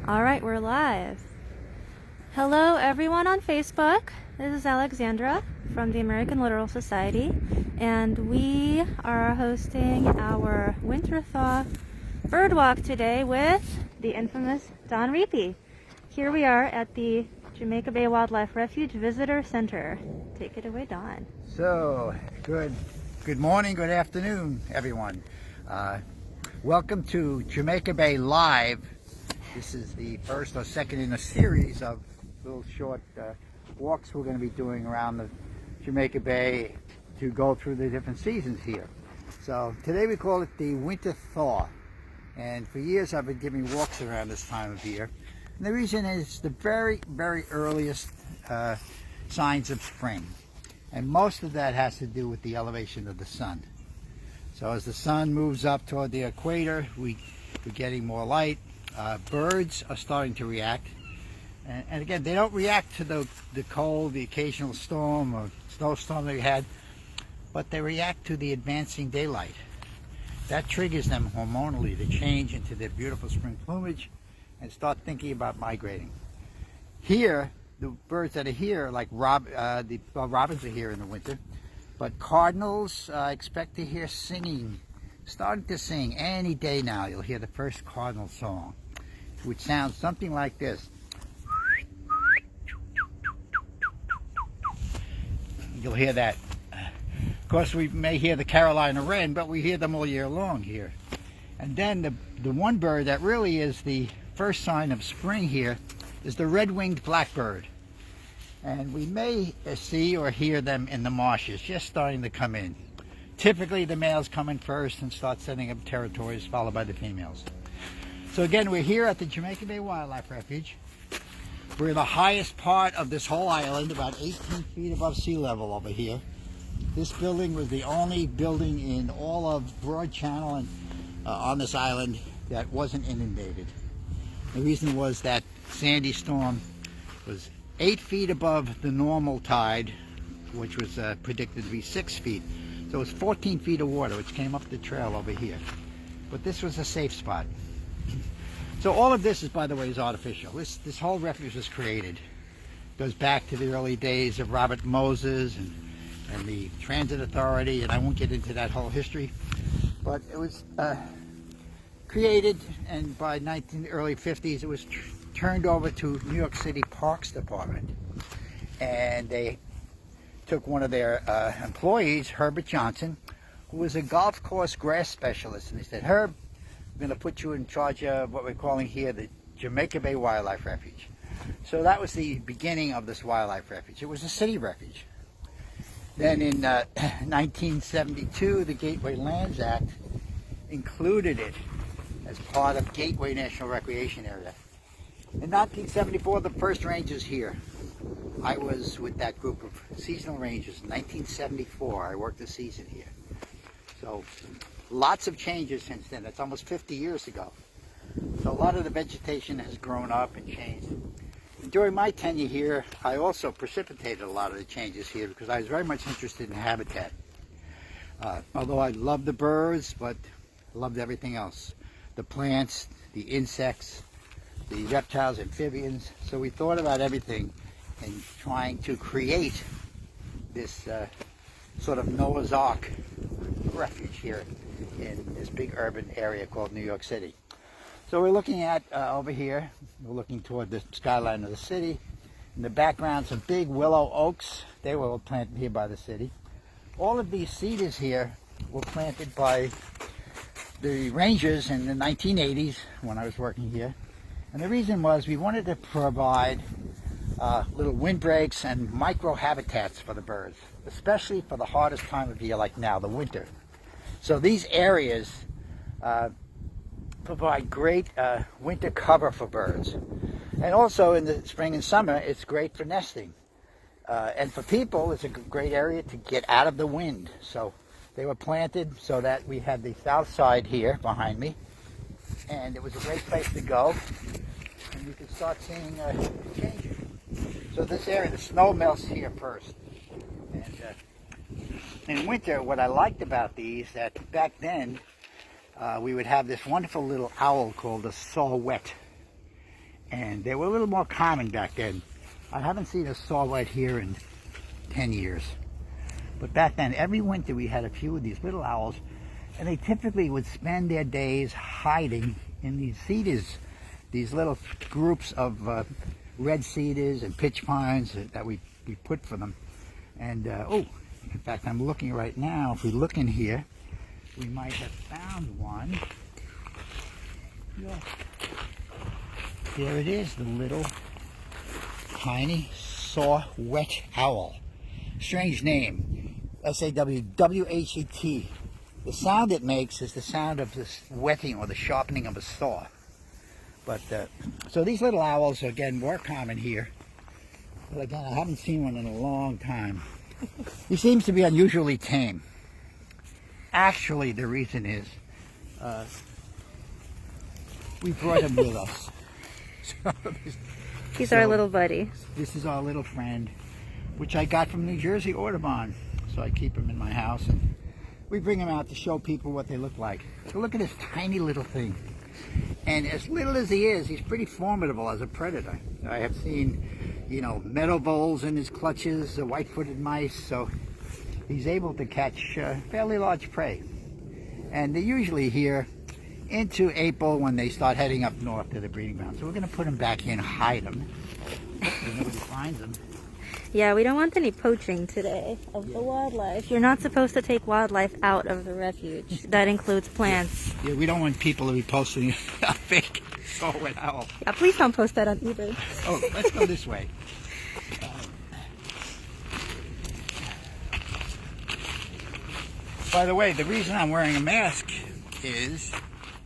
All right, we're live. Hello, everyone on Facebook. This is Alexandra from the American Littoral Society, and we are hosting our winter thaw bird walk today with the infamous Don Riepe. Here we are at the Jamaica Bay Wildlife Refuge Visitor Center. Take it away, Don. So, good morning, good afternoon, everyone. Welcome to Jamaica Bay Live. This is the first or second in a series of little short walks we're going to be doing around the Jamaica Bay to go through the different seasons here. So today we call it the winter thaw, and for years I've been giving walks around this time of year. And the reason is the very earliest signs of spring, and most of that has to do with the elevation of the sun. So as the sun moves up toward the equator, we're getting more light. Birds are starting to react, and again, they don't react to the cold, the occasional storm or snowstorm that we had, but they react to the advancing daylight. That triggers them hormonally to change into their beautiful spring plumage and start thinking about migrating. Here, the birds that are here, like robins are here in the winter, but cardinals expect to hear singing, starting to sing any day now. You'll hear the first cardinal song, which sounds something like this. You'll hear that. Of course, we may hear the Carolina wren, but we hear them all year long here. And then the one bird that really is the first sign of spring here is the red-winged blackbird. And we may see or hear them in the marshes, just starting to come in. Typically, the males come in first and start setting up territories, followed by the females. So again, we're here at the Jamaica Bay Wildlife Refuge. We're in the highest part of this whole island, about 18 feet above sea level over here. This building was the only building in all of Broad Channel and on this island that wasn't inundated. The reason was that Sandy storm was 8 feet above the normal tide, which was predicted to be 6 feet. So it was 14 feet of water, which came up the trail over here. But this was a safe spot. So all of this is, by the way, is artificial. This whole refuge was created. It goes back to the early days of Robert Moses and the Transit Authority, and I won't get into that whole history. But it was created, and by early 50s, it was turned over to New York City Parks Department. And they took one of their employees, Herbert Johnson, who was a golf course grass specialist, and they said, "Herb, we're going to put you in charge of what we're calling here the Jamaica Bay Wildlife Refuge." So that was the beginning of this wildlife refuge. It was a city refuge. Then in 1972, the Gateway Lands Act included it as part of Gateway National Recreation Area. In 1974, the first rangers here. I was with that group of seasonal rangers in 1974. I worked a season here. So lots of changes since then. That's almost 50 years ago. So a lot of the vegetation has grown up and changed. And during my tenure here, I also precipitated a lot of the changes here because I was very much interested in habitat. Although I loved the birds, but I loved everything else. The plants, the insects, the reptiles, amphibians. So we thought about everything in trying to create this sort of Noah's Ark refuge here in this big urban area called New York City. So we're looking at over here, we're looking toward the skyline of the city. In the background, some big willow oaks. They were all planted here by the city. All of these cedars here were planted by the rangers in the 1980s when I was working here. And the reason was we wanted to provide little windbreaks and micro habitats for the birds, especially for the hardest time of year like now, the winter. So these areas provide great winter cover for birds. And also in the spring and summer, it's great for nesting. And for people, it's a great area to get out of the wind. So they were planted so that we had the south side here behind me. And it was a great place to go. And you can start seeing changes. So this area, the snow melts here first. And in winter, what I liked about these, that back then, we would have this wonderful little owl called a saw-whet. and they were a little more common back then. I haven't seen a saw-whet here in 10 years. But back then, every winter we had a few of these little owls, and they typically would spend their days hiding in these cedars, these little groups of red cedars and pitch pines that we put for them. And, oh, in fact, I'm looking right now. If we look in here, we might have found one. Yes. There it is, the little tiny saw-whet owl. Strange name, S-A-W-W-H-E-T. The sound it makes is the sound of this whetting or the sharpening of a saw. But so these little owls, again, more common here. But again, I haven't seen one in a long time. He seems to be unusually tame. Actually, the reason is we brought him with us. He's our little buddy. This is our little friend, which I got from New Jersey Audubon. So I keep him in my house, and we bring him out to show people what they look like. So look at this tiny little thing. And as little as he is, he's pretty formidable as a predator. I have seen, you know, meadow voles in his clutches, white-footed mice, so he's able to catch fairly large prey. And they're usually here into April when they start heading up north to the breeding ground. So we're going to put him back here and hide him. Hopefully nobody finds him. Yeah, we don't want any poaching today of the wildlife. You're not supposed to take wildlife out of the refuge. That includes plants. Yeah, we don't want people to be posting a fake saw-whet owl. Yeah, please don't post that on eBay. Oh, let's go this way. By the way, the reason I'm wearing a mask is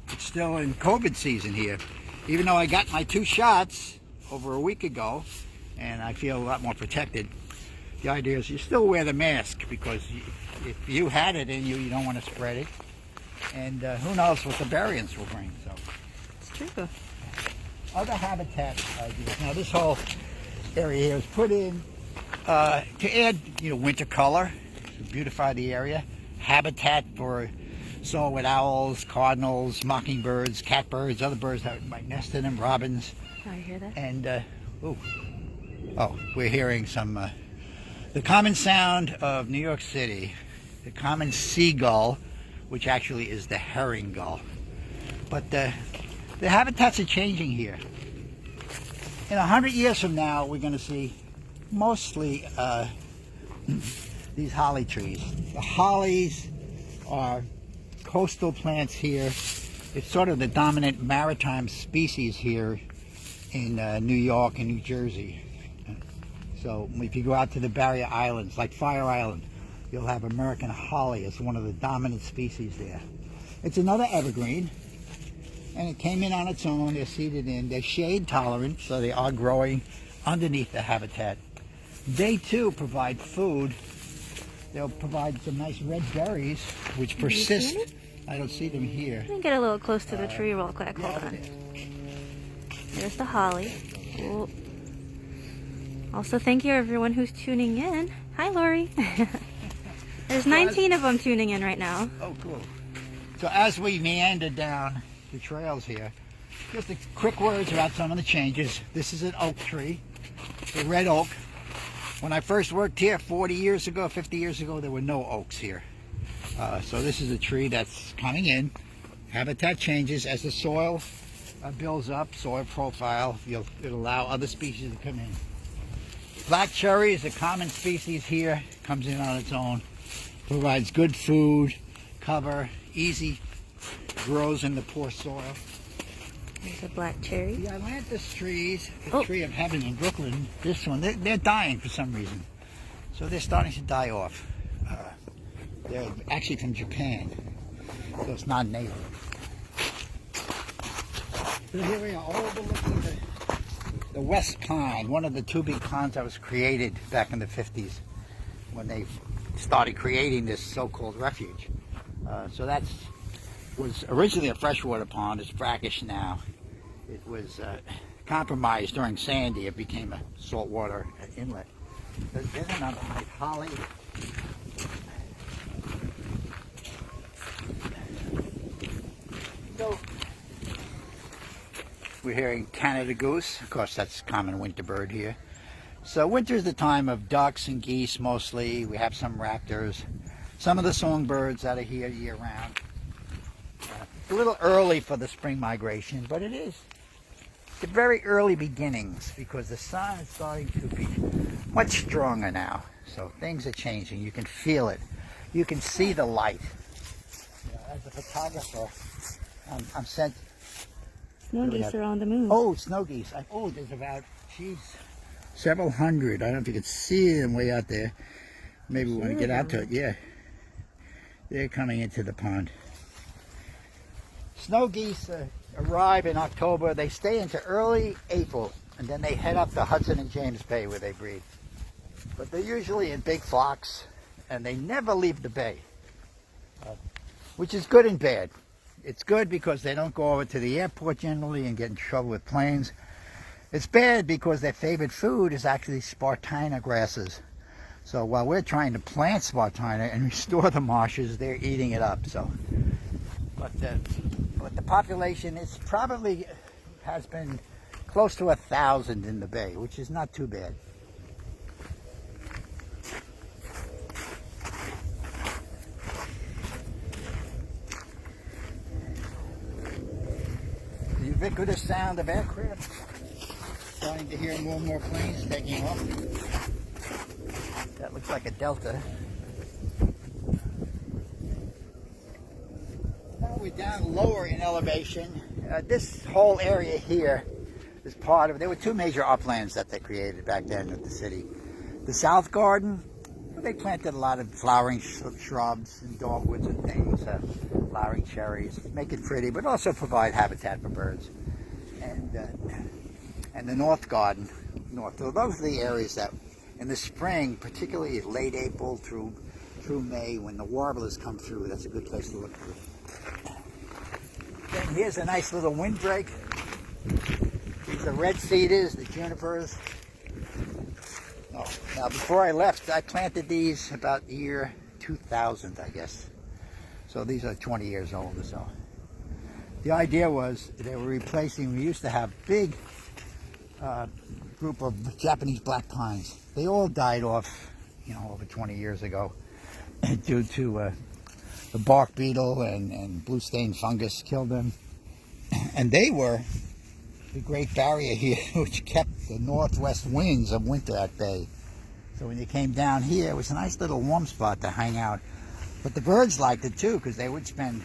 it's still in COVID season here. Even though I got my 2 shots over a week ago, and I feel a lot more protected, the idea is you still wear the mask, because if you had it in you, you don't want to spread it. And who knows what the variants will bring. So It's true. other habitat ideas. Now this whole area here is put in to add, you know, winter color, to beautify the area. Habitat for saw-whet owls, cardinals, mockingbirds, catbirds, other birds that might nest in them, robins. Oh, you hear that? And oh, we're hearing some the common sound of New York City, the common seagull, which actually is the herring gull. But the habitats are changing here. In 100 years from now, we're going to see mostly these holly trees. The hollies are coastal plants here. It's sort of the dominant maritime species here in New York and New Jersey. So if you go out to the barrier islands, like Fire Island, you'll have American holly as one of the dominant species there. It's another evergreen, and it came in on its own. They're seeded in. They're shade tolerant, so they are growing underneath the habitat. They too provide food. They'll provide some nice red berries, which persist. I don't see them here. Let me get a little close to the tree real quick. Hold on. There's the holly. Cool. Also, thank you everyone who's tuning in. Hi, Lori. There's 19 of them tuning in right now. Oh, cool. So as we meander down the trails here, just a quick words about some of the changes. This is an oak tree, a red oak. When I first worked here 40 years ago, 50 years ago, there were no oaks here. So this is a tree that's coming in. Habitat changes as the soil builds up, soil profile. It'll allow other species to come in. Black cherry is a common species here, comes in on its own, provides good food, cover, easy, grows in the poor soil. There's a black cherry. The Atlantis trees, the tree of heaven in Brooklyn, this one, they're dying for some reason. So they're starting to die off. They're actually from Japan, so it's not native. So here we are overlooking the West Pine, one of the 2 big ponds that was created back in the 50s when they started creating this so-called refuge. So that was originally a freshwater pond. It's brackish now. It was compromised during Sandy. It became a saltwater inlet. There's another nice holly. So We're hearing Canada goose. Of course, that's a common winter bird here. So winter is the time of ducks and geese mostly. We have some raptors. Some of the songbirds that are here year-round. It's a little early for the spring migration, but it is the very early beginnings because the sun is starting to be much stronger now. So things are changing. You can feel it. You can see the light. As a photographer, I'm sent. Snow geese are on the move. Oh, snow geese. There's about, several hundred. I don't know if you can see them way out there. Maybe we want to get out to it. Yeah. They're coming into the pond. Snow geese arrive in October. They stay into early April, and then they head up the Hudson and James Bay where they breed. But they're usually in big flocks, and they never leave the bay, which is good and bad. It's good because they don't go over to the airport generally and get in trouble with planes. It's bad because their favorite food is actually Spartina grasses. So while we're trying to plant Spartina and restore the marshes, they're eating it up. So, but the population is probably has been close to 1,000 in the bay, which is not too bad. The ubiquitous sound of aircraft. Starting to hear more and more planes taking off. That looks like a Delta. Now we're down lower in elevation. This whole area here is part of, there were two major uplands that they created back then at the city. The South Garden, they planted a lot of flowering shrubs and dogwoods and things, flowering cherries, make it pretty, but also provide habitat for birds. And the North Garden, so those are the areas that in the spring, particularly late April through May, when the warblers come through, that's a good place to look through. Then here's a nice little windbreak. These are red cedars, the junipers. Now before I left, I planted these about the year 2000, I guess. So these are 20 years old or so. The idea was they were replacing, we used to have big group of Japanese black pines. They all died off, over 20 years ago due to the bark beetle and blue stain fungus killed them. And they were the Great Barrier here, which kept the northwest winds of winter at bay. So when you came down here, it was a nice little warm spot to hang out. But the birds liked it too, because they would spend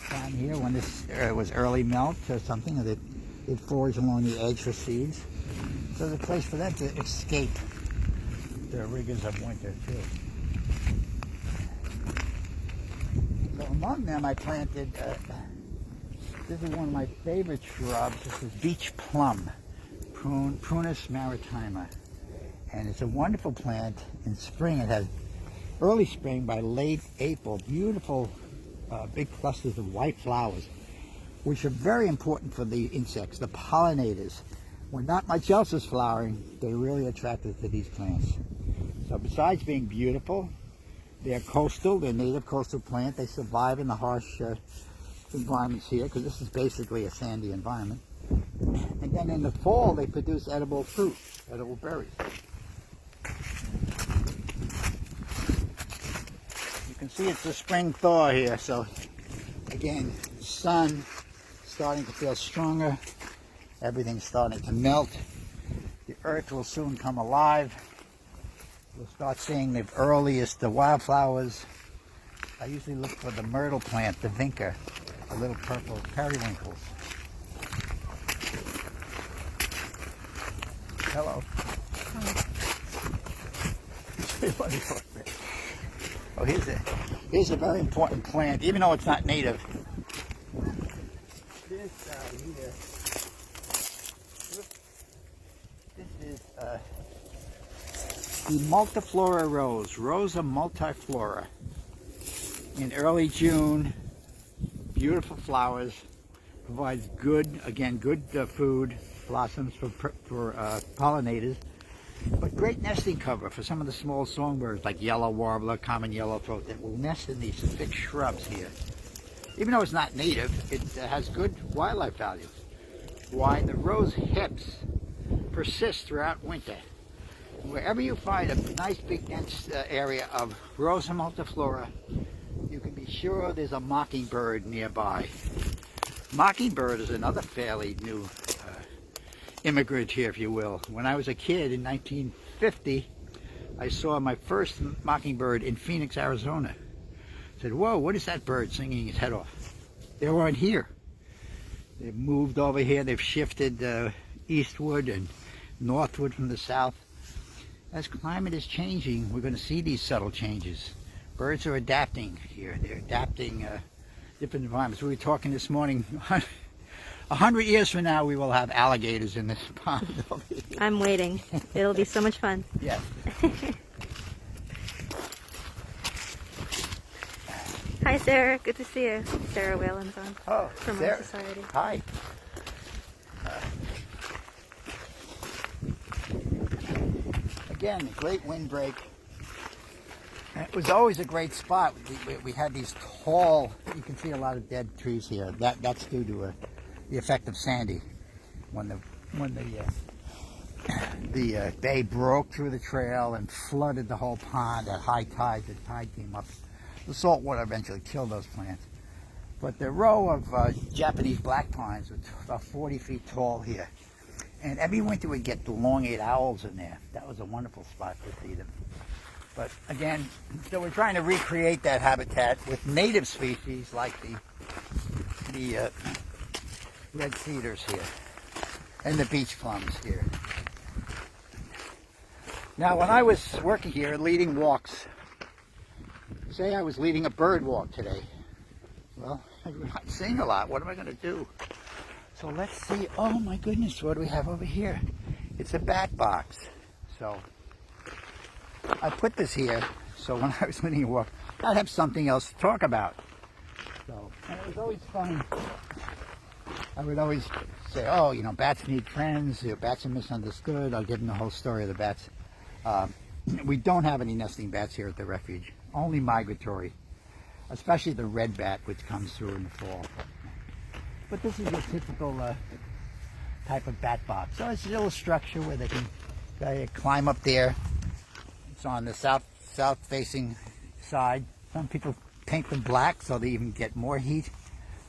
time here when this was early melt or something. They'd forage along the edge for seeds. So it's a place for them to escape the rigors of winter too. So among them I planted, this is one of my favorite shrubs. This is Beech Plum, Prunus Maritimer. And it's a wonderful plant in spring. It has early spring by late April, beautiful big clusters of white flowers, which are very important for the insects, the pollinators. When not much else is flowering, they're really attracted to these plants. So besides being beautiful, they're coastal, they're native coastal plant. They survive in the harsh environments here, because this is basically a sandy environment. And then in the fall, they produce edible fruit, edible berries. You can see it's the spring thaw here, so again, sun starting to feel stronger. Everything's starting to melt. The earth will soon come alive. We'll start seeing the earliest wildflowers. I usually look for the myrtle plant, the vinca, the little purple periwinkles. Hello. Oh, here's a very important plant, even though it's not native. This is the multiflora rose, Rosa multiflora. In early June, beautiful flowers, provides good food, blossoms for pollinators, but great nesting cover for some of the small songbirds like yellow warbler, common yellowthroat that will nest in these thick shrubs here. Even though it's not native, it has good wildlife value. why the rose hips persist throughout winter. Wherever you find a nice big dense area of Rosa multiflora, you can be sure there's a mockingbird nearby. Mockingbird is another fairly new immigrant here, if you will. When I was a kid in 1950, I saw my first mockingbird in Phoenix, Arizona. I said, whoa, what is that bird singing his head off? They weren't here. They've moved over here. They've shifted eastward and northward from the south. As climate is changing, we're going to see these subtle changes. Birds are adapting here. They're adapting different environments. We were talking this morning, 100 years from now, we will have alligators in this pond over here. I'm waiting. It'll be so much fun. Yeah. Hi, Sarah. Good to see you. Sarah Whalen's on from Sarah. our society. Hi. Again, a great windbreak. It was always a great spot. We had these tall, you can see a lot of dead trees here. That's due to the effect of Sandy. When the bay broke through the trail and flooded the whole pond at high tide, the tide came up. The salt water eventually killed those plants. But the row of Japanese black pines was about 40 feet tall here. And every winter we'd get the long-eared owls in there. That was a wonderful spot to see them. But again, so we're trying to recreate that habitat with native species like the red cedars here and the beech plums here. Now, when I was working here leading walks, say I was leading a bird walk today, well, I'm not seeing a lot. What am I going to do? So let's see. Oh my goodness, what do we have over here? It's a bat box. So I put this here so when I was leading a walk, I'd have something else to talk about. So, and it was always fun. I would always say, oh, you know, bats need friends. Bats are misunderstood. I'll give them the whole story of the bats. We don't have any nesting bats here at the refuge. Only migratory, especially the red bat, which comes through in the fall. But this is your typical type of bat box. So it's a little structure where they can climb up there. It's on the south-facing side. Some people paint them black so they even get more heat.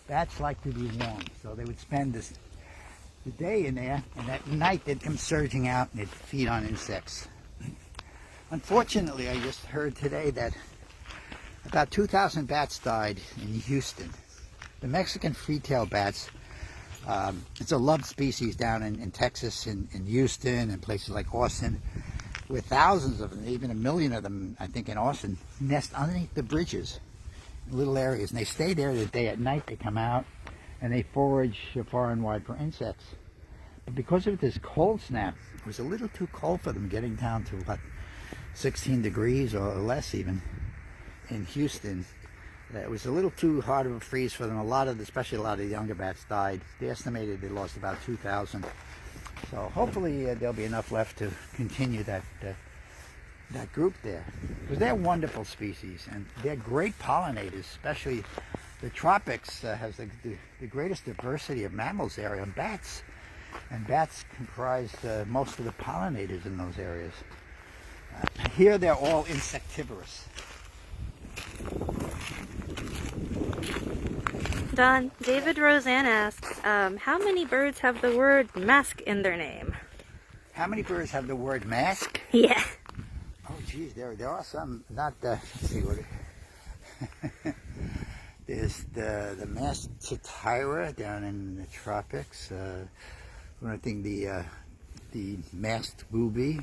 Bats like to be warm, so they would spend the day in there, and at night they'd come surging out and they'd feed on insects. Unfortunately, I just heard today that about 2,000 bats died in Houston. The Mexican free-tailed bats, it's a loved species down in Texas, in Houston, and places like Austin, where thousands of them, even 1 million of them, I think in Austin, nest underneath the bridges in little areas. And they stay there the day. At night they come out and they forage far and wide for insects. But because of this cold snap, it was a little too cold for them, getting down to what, 16 degrees or less even in Houston. It was a little too hard of a freeze for them. Especially a lot of the younger bats died. They estimated they lost about 2,000. So hopefully there'll be enough left to continue that group there. Because they're wonderful species and they're great pollinators, especially the tropics has the greatest diversity of mammals there and bats. And bats comprise most of the pollinators in those areas. Here they're all insectivorous. Don, David Roseanne asks, how many birds have the word mask in their name? How many birds have the word mask? Yeah. Oh, geez, there are some. Not let's see what. There's the masked titira down in the tropics. I think the masked booby,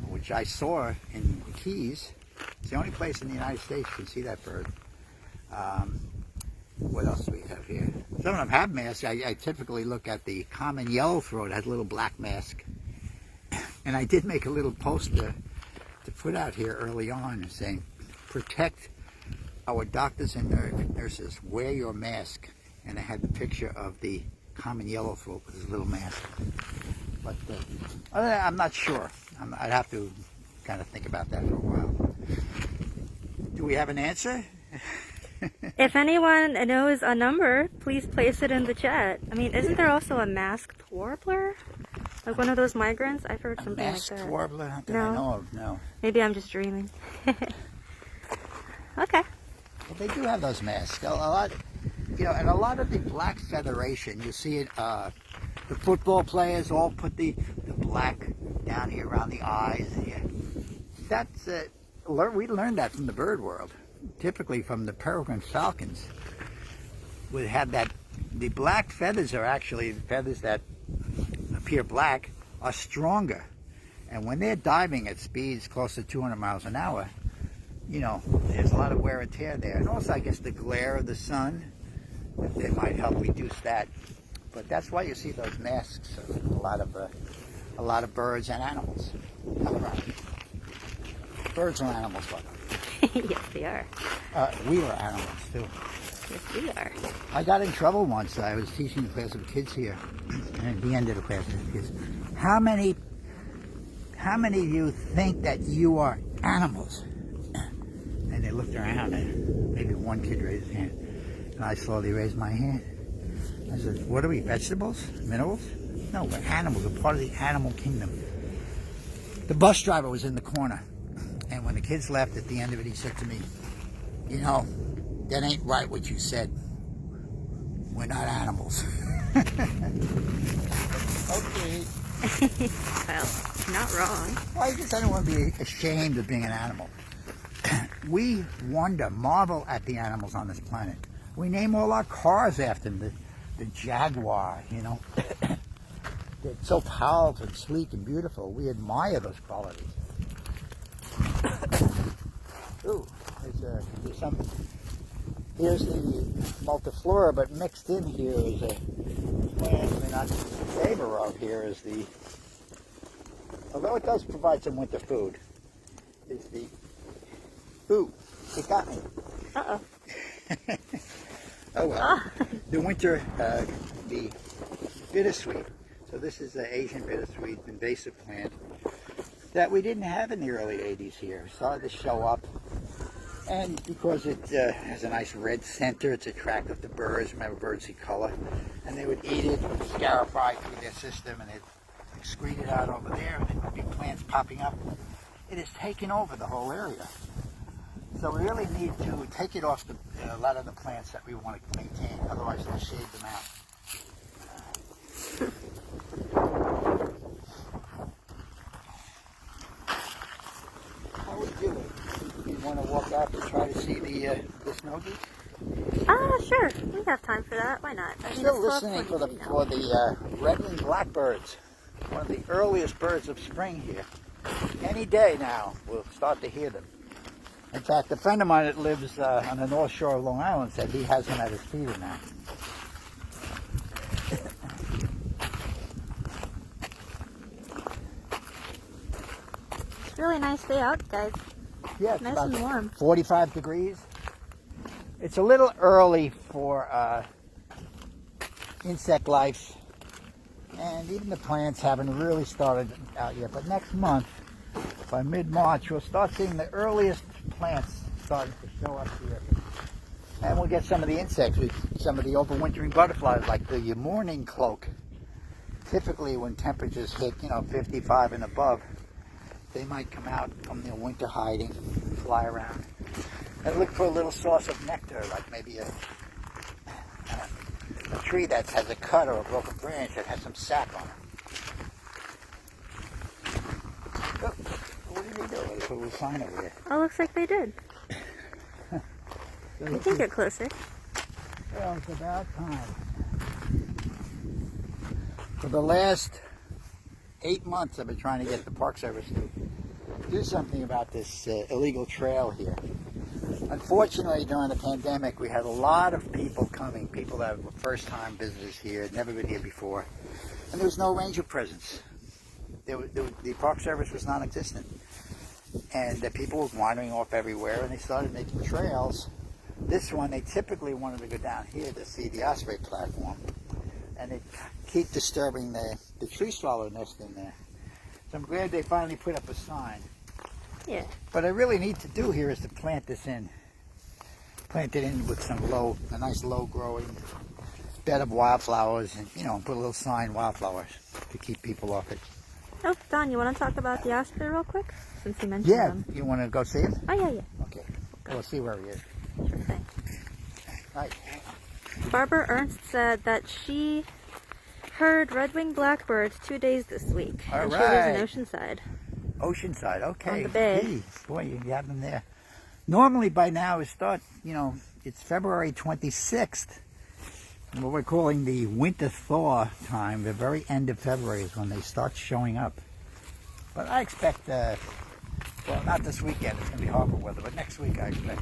which I saw in the Keys. It's the only place in the United States you can see that bird. What else do we have here? Some of them have masks. I typically look at the common yellow-throat. It has a little black mask. And I did make a little poster to put out here early on saying, protect our doctors and nurses. Wear your mask. And I had the picture of the common yellow-throat with his little mask. But I'm not sure. I'd have to kind of think about that for a while. Do we have an answer? If anyone knows a number, please place it in the chat. I mean, isn't there also a masked warbler? Like one of those migrants? I've heard something like that. Masked warbler? Not that I know of, no. Maybe I'm just dreaming. Okay. Well, they do have those masks. A lot, you know, and a lot of the black featheration, you see it, the football players all put the black down here around the eyes here. That's, we learned that from the bird world. Typically from the peregrine falcons. We have that, the black feathers are actually, the feathers that appear black are stronger. And when they're diving at speeds close to 200 miles an hour, you know, there's a lot of wear and tear there. And also, I guess, the glare of the sun, they might help reduce that. But that's why you see those masks of a lot of birds and animals. Birds are animals, by the way. Yes, they are. We are animals, too. Yes, we are. I got in trouble once. I was teaching a class of kids here. And at the end of the class of kids, how many of you think that you are animals? And they looked around, and maybe one kid raised his hand. And I slowly raised my hand. I said, what are we, vegetables? Minerals? No, we're animals. We're part of the animal kingdom. The bus driver was in the corner. And when the kids left, at the end of it, he said to me, you know, that ain't right what you said. We're not animals. Okay. Well, not wrong. Well, I guess I don't want to be ashamed of being an animal. We wonder, marvel at the animals on this planet. We name all our cars after them. The Jaguar, you know. They're so powerful and sleek and beautiful. We admire those qualities. Ooh, there's some. Here's the multiflora, but mixed in here is a plant we're not in favor of. Here is the, although it does provide some winter food, is the, ooh, it got me. Uh-oh. Oh well. The winter, the bittersweet. So this is the Asian bittersweet invasive plant that we didn't have in the early 80s here. It started to show up. And because it has a nice red center, it's attractive to birds. Remember, birds see color. And they would eat it, scarify through their system, and they'd excrete it out over there, and there'd be plants popping up. It has taken over the whole area. So we really need to take it off a lot of the plants that we want to maintain, otherwise they'll shade them out. How we doing? You want to walk out to try to see the snow geese? Sure. We have time for that. Why not? I mean, Still listening for the Redmond Blackbirds, one of the earliest birds of spring here. Any day now, we'll start to hear them. In fact, a friend of mine that lives on the North Shore of Long Island said he has them at his feeder now. It's a really nice day out, guys. Yeah, it's Nice about and warm. 45 degrees. It's a little early for insect life, and even the plants haven't really started out yet. But next month, by mid-March, we'll start seeing the earliest plants starting to show up here. And we'll get some of the insects, some of the overwintering butterflies, like the mourning cloak. Typically, when temperatures hit, 55 and above, they might come out from their winter hiding, fly around, and look for a little source of nectar, like maybe a tree that has a cut or a broken branch that has some sap on it. Oh, what did they do? They put a little sign over there. Oh, looks like they did. So You can get closer. well, it's about time. For the last 8 months, I've been trying to get the Park Service to do something about this illegal trail here. Unfortunately, during the pandemic, we had a lot of people coming, people that were first-time visitors here, had never been here before, and there was no ranger presence. The Park Service was non-existent, and the people were wandering off everywhere, and they started making trails. This one, they typically wanted to go down here to see the Osprey platform, and they keep disturbing the tree swallow nest in there. So I'm glad they finally put up a sign. Yeah. What I really need to do here is to plant this in. Planted in with a nice low growing bed of wildflowers, and put a little sign, wildflowers, to keep people off it. Oh, Don, you want to talk about the Osprey real quick? Since you mentioned them. You want to go see him? Oh, yeah. Okay. We'll see where he is. Sure thing. All right. Barbara Ernst said that she heard red-winged blackbirds 2 days this week. All and right. she lives in Oceanside. Oceanside, okay. On the bay. Gee, boy, you have them there. Normally by now it's February 26th. What we're calling the winter thaw time. The very end of February is when they start showing up. But I expect, well, not this weekend, it's going to be harbor weather, but next week I expect.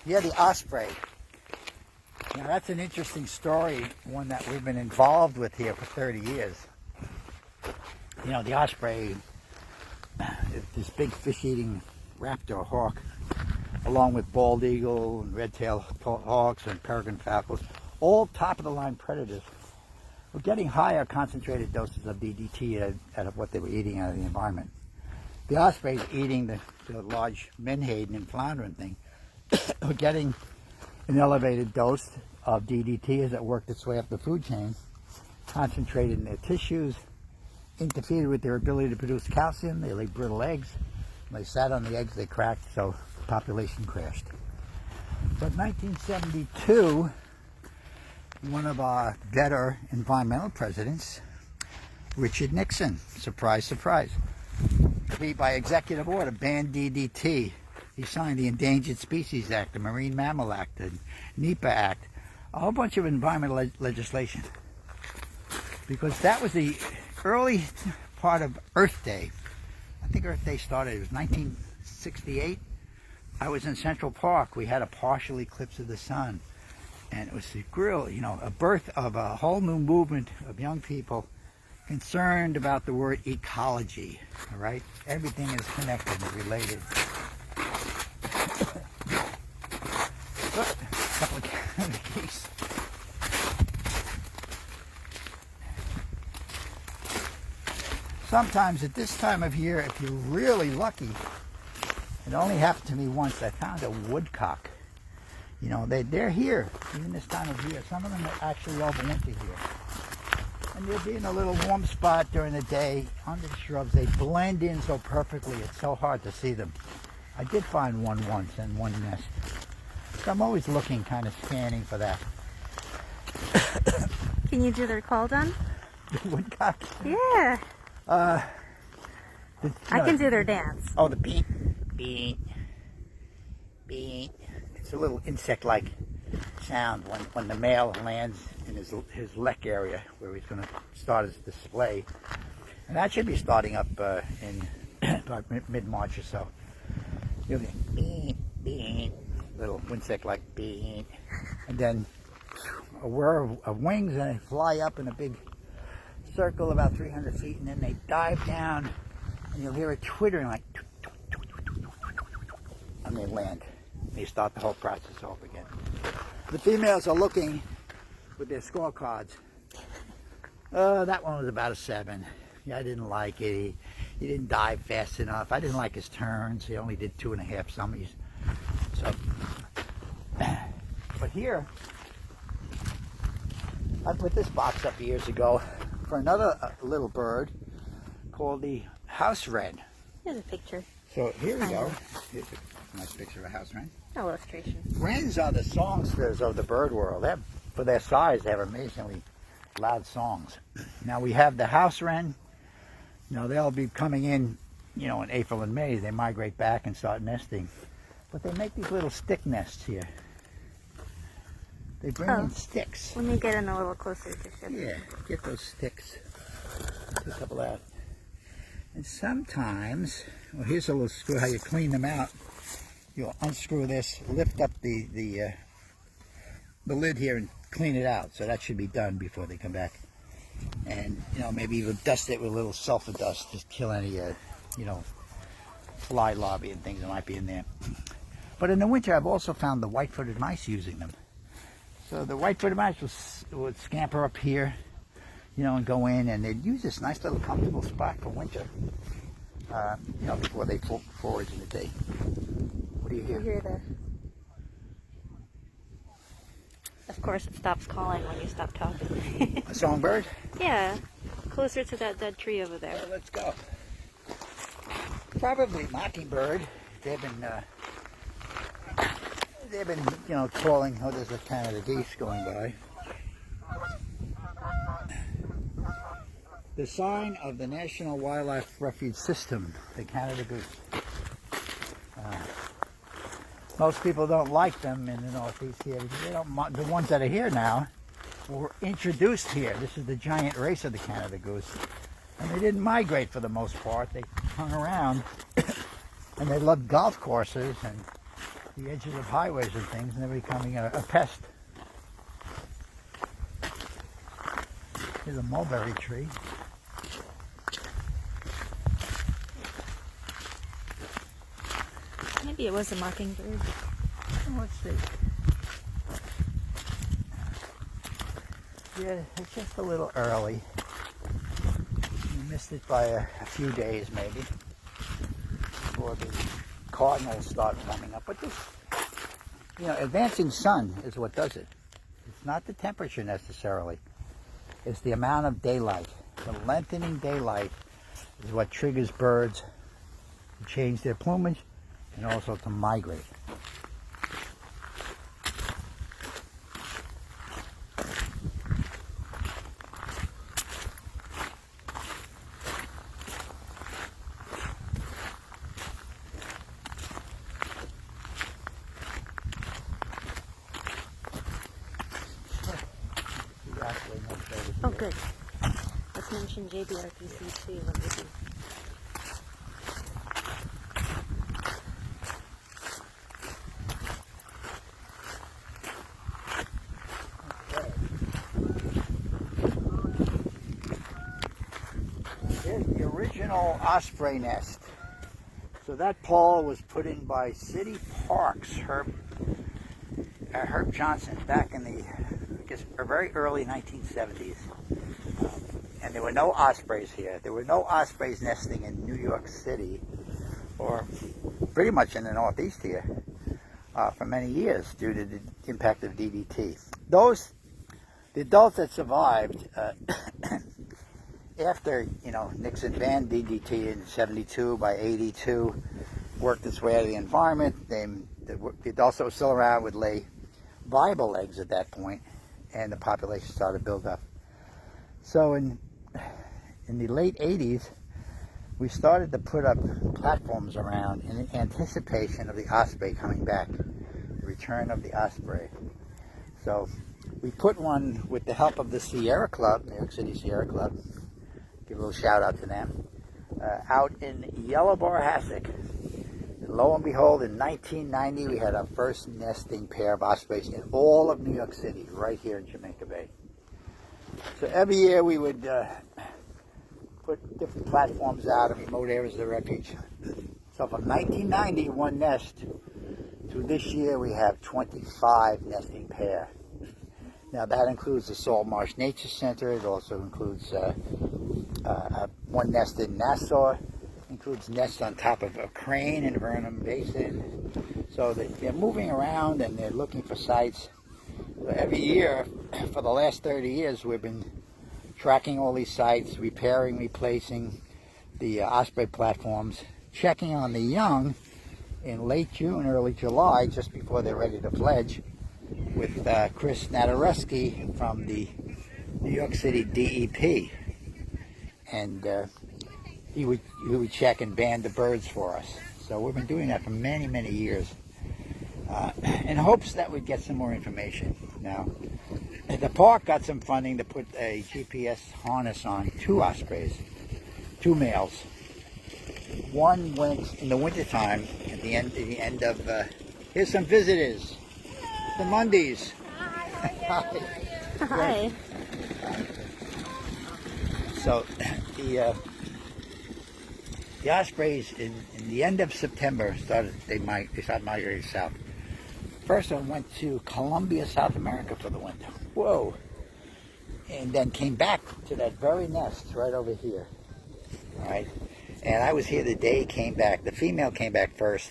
The Osprey. Now that's an interesting story, one that we've been involved with here for 30 years. The Osprey is this big fish-eating raptor hawk, along with bald eagle and red-tailed hawks and peregrine falcons, all top-of-the-line predators. We're getting higher concentrated doses of DDT out of what they were eating out of the environment. The Osprey is eating the large menhaden and floundering thing. We're getting an elevated dose of DDT as it worked its way up the food chain, concentrated in their tissues, interfered with their ability to produce calcium. They lay brittle eggs. When they sat on the eggs, they cracked, so the population crashed. But 1972, one of our better environmental presidents, Richard Nixon, surprise, surprise, he, by executive order, banned DDT. He signed the Endangered Species Act, the Marine Mammal Act, the NEPA Act, a whole bunch of environmental legislation. Because that was the early part of Earth Day. I think Earth Day started, it was 1968. I was in Central Park. We had a partial eclipse of the sun. And it was a birth of a whole new movement of young people concerned about the word ecology, all right? Everything is connected and related. Look, a couple of geese. Sometimes at this time of year, if you're really lucky, it only happened to me once, I found a woodcock. They're here, even this time of year. Some of them are actually overwinter here. And they'll be in a little warm spot during the day, under the shrubs. They blend in so perfectly, it's so hard to see them. I did find one once in one nest. So I'm always looking, kind of scanning for that. Can you do their call, Don? The woodcock? Yeah. I can do their dance. Oh, the beat, beat, beat. It's a little insect-like sound when the male lands in his lek area where he's going to start his display. And that should be starting up in about mid-March or so. You'll get beat, beat, little insect-like beat. And then a whir of wings, and they fly up in a big circle about 300 feet, and then they dive down, and you'll hear it twittering like, and they land. They start the whole process over again. The females are looking with their scorecards. That one was about a 7. Yeah, I didn't like it. He didn't dive fast enough. I didn't like his turns. He only did 2.5 summies. So, but here, I put this box up years ago for another little bird called the house wren. Here's a picture. So here we go. Here's a nice picture of a house wren. Illustration. Wrens are the songsters of the bird world. For their size, they have amazingly loud songs. Now we have the house wren. They'll be coming in, in April and May. They migrate back and start nesting. But they make these little stick nests here. They bring in sticks. Let me get in a little closer to show you. Yeah, get those sticks. Take a couple out. And sometimes, well, here's a little screw how you clean them out. You'll unscrew this, lift up the lid here and clean it out. So that should be done before they come back. And, maybe even dust it with a little sulfur dust to kill any, fly larvae and things that might be in there. But in the winter, I've also found the white-footed mice using them. So the white-footed mice would scamper up here, and go in, and they'd use this nice little comfortable spot for winter. before they forage in the day. What do you hear? You hear the... Of course, it stops calling when you stop talking. A songbird? Yeah, closer to that dead tree over there. Well, let's go. Probably Mockingbird. They've been, calling. Oh, there's a Canada geese going by. The sign of the National Wildlife Refuge System, the Canada goose. Most people don't like them in the Northeast here because they don't. The ones that are here now were introduced here. This is the giant race of the Canada goose, and they didn't migrate for the most part. They hung around, and they loved golf courses and the edges of highways and things, and they're becoming a pest. Here's a mulberry tree. Maybe it was a mockingbird. Let's see. Yeah, it's just a little early. We missed it by a few days maybe before the cardinals start coming up. But this, advancing sun is what does it. It's not the temperature necessarily. It's the amount of daylight. The lengthening daylight is what triggers birds to change their plumage and also to migrate. Oh, good. Let's mention JBRPC too. Let me see. Here's the original Osprey nest. So that pole was put in by City Parks, Herb Johnson, back in the very early 1970s. And there were no ospreys here. There were no ospreys nesting in New York City, or pretty much in the Northeast here, for many years due to the impact of DDT. The adults that survived after, Nixon banned DDT in 72, by 82, worked its way out of the environment. The adults that were still around would lay viable eggs at that point, and the population started to build up. So in the late 80s, we started to put up platforms around in anticipation of the osprey coming back, the return of the osprey. So we put one with the help of the Sierra Club, New York City Sierra Club, give a little shout out to them, out in Yellow Bar Hassock. And lo and behold, in 1990, we had our first nesting pair of ospreys in all of New York City, right here in Jamaica Bay. So every year we would put different platforms out in remote areas of the refuge. So from 1990, one nest, to this year we have 25 nesting pair. Now that includes the Salt Marsh Nature Center. It also includes one nest in Nassau. Includes nests on top of a crane in Vernon Basin. So they're moving around and they're looking for sites. So every year, for the last 30 years, we've been tracking all these sites, repairing, replacing the osprey platforms, checking on the young in late June, early July, just before they're ready to fledge, with Chris Natareski from the New York City DEP. And he would check and band the birds for us. So we've been doing that for many, many years in hopes that we'd get some more information. Now, the park got some funding to put a GPS harness on 2 ospreys, 2 males. One went in the wintertime at the end of, here's some visitors, the Mundies. Hi. Hi. So the ospreys in the end of September started migrating south. First one went to Colombia, South America for the winter. Whoa! And then came back to that very nest right over here. All right. And I was here the day he came back. The female came back first.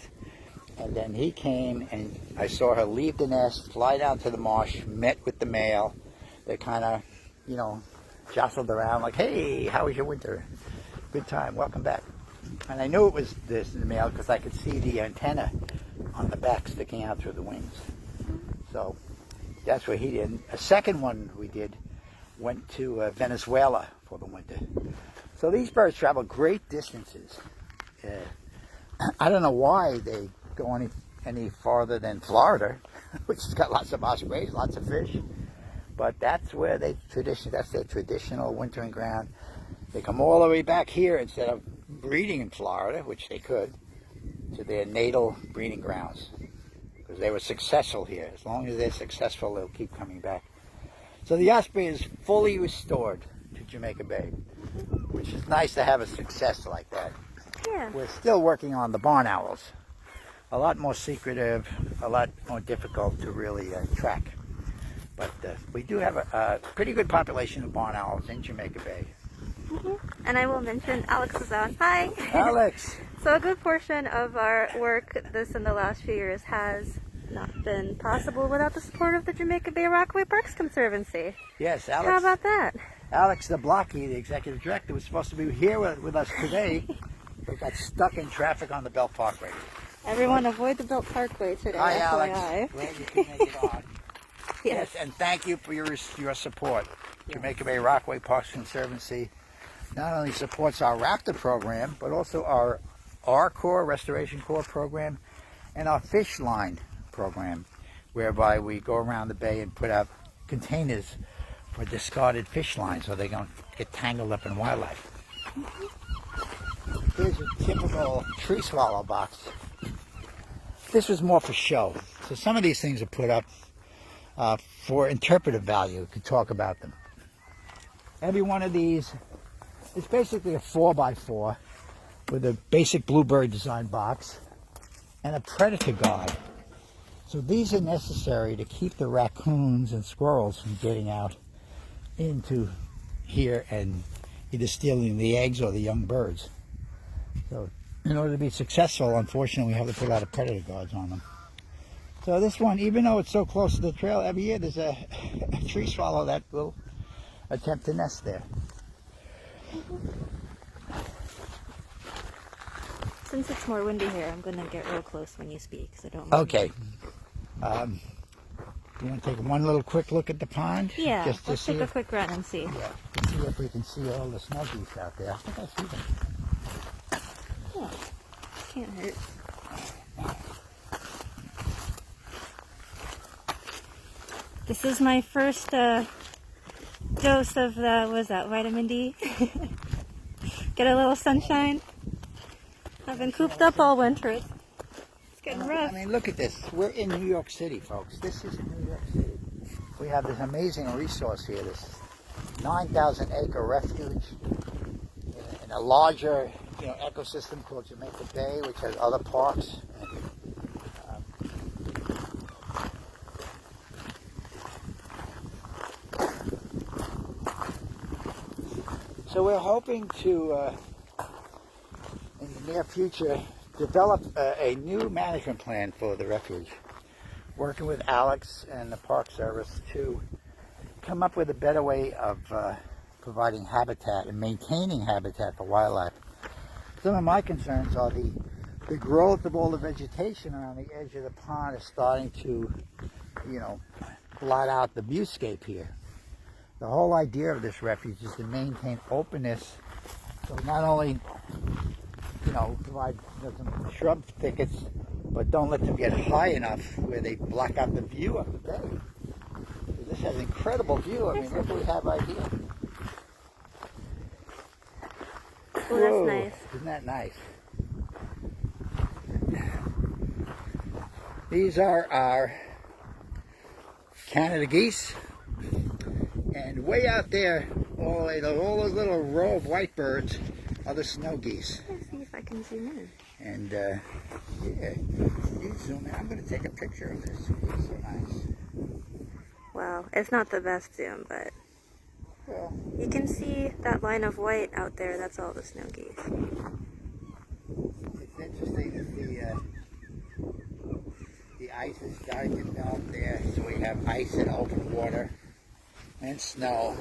And then he came and I saw her leave the nest, fly down to the marsh, met with the male. They kind of, you know, jostled around like, hey, how was your winter? Good time, welcome back. And I knew it was the male because I could see the antenna on the back sticking out through the wings. So that's what he did. A second one we did went to Venezuela for the winter. So these birds travel great distances. I don't know why they go any farther than Florida, which has got lots of ospreys, lots of fish. But that's where that's their traditional wintering ground. They come all the way back here instead of breeding in Florida, which they could, to their natal breeding grounds. Because they were successful here. As long as they're successful, they'll keep coming back. So the osprey is fully restored to Jamaica Bay, which is nice to have a success like that. Yeah. We're still working on the barn owls. A lot more secretive, a lot more difficult to really track. But we do have a pretty good population of barn owls in Jamaica Bay. And I will mention Alex is on. Hi! Alex! So a good portion of our work in the last few years has not been possible without the support of the Jamaica Bay Rockaway Parks Conservancy. Yes, Alex. How about that? Alex the Blocky, the executive director, was supposed to be here with us today, but got stuck in traffic on the Belt Parkway. Everyone avoid the Belt Parkway today. Hi, FYI. Alex. Glad you could make it on. Yes. And thank you for your support. Yes. Jamaica Bay Rockaway Parks Conservancy not only supports our raptor program, but also our R-Corps, Restoration Corps program, and our fish line program, whereby we go around the bay and put out containers for discarded fish lines so they don't get tangled up in wildlife. Here's a typical tree swallow box. This was more for show. So some of these things are put up for interpretive value. You could talk about them. Every one of these is basically a 4x4 with a basic bluebird design box and a predator guard. So these are necessary to keep the raccoons and squirrels from getting out into here and either stealing the eggs or the young birds. So in order to be successful, unfortunately, we have to put out a predator guards on them. So this one, even though it's so close to the trail, every year there's a tree swallow that will attempt to nest there. Since it's more windy here, I'm going to get real close when you speak, so don't. Okay. You want to take one little quick look at the pond? Yeah, just to let's take a quick run and see. Yeah, to see if we can see all the snow geese out there. I think I see them. Yeah, can't hurt. This is my first dose of vitamin D. Get a little sunshine. I've been cooped up all winter. It's getting rough. I mean, look at this. We're in New York City, folks. This is New York City. We have this amazing resource here, this 9,000 acre refuge in a larger ecosystem called Jamaica Bay, which has other parks. So we're hoping to, in the near future, develop a new management plan for the refuge, working with Alex and the Park Service to come up with a better way of providing habitat and maintaining habitat for wildlife. Some of my concerns are the growth of all the vegetation around the edge of the pond is starting to, blot out the viewscape here. The whole idea of this refuge is to maintain openness, so not only provide some shrub thickets, but don't let them get high enough where they block out the view of the bay. So this has incredible view. I mean, look what we have right here. Oh, that's nice. Isn't that nice? These are our Canada geese. And way out there, all those little row of white birds are the snow geese. Let's see if I can zoom in. And yeah, you zoom in. I'm going to take a picture of this. It's so nice. Wow, it's not the best zoom, but you can see that line of white out there. That's all the snow geese. interesting that the ice is starting to melt there, so we have ice and open water and snow.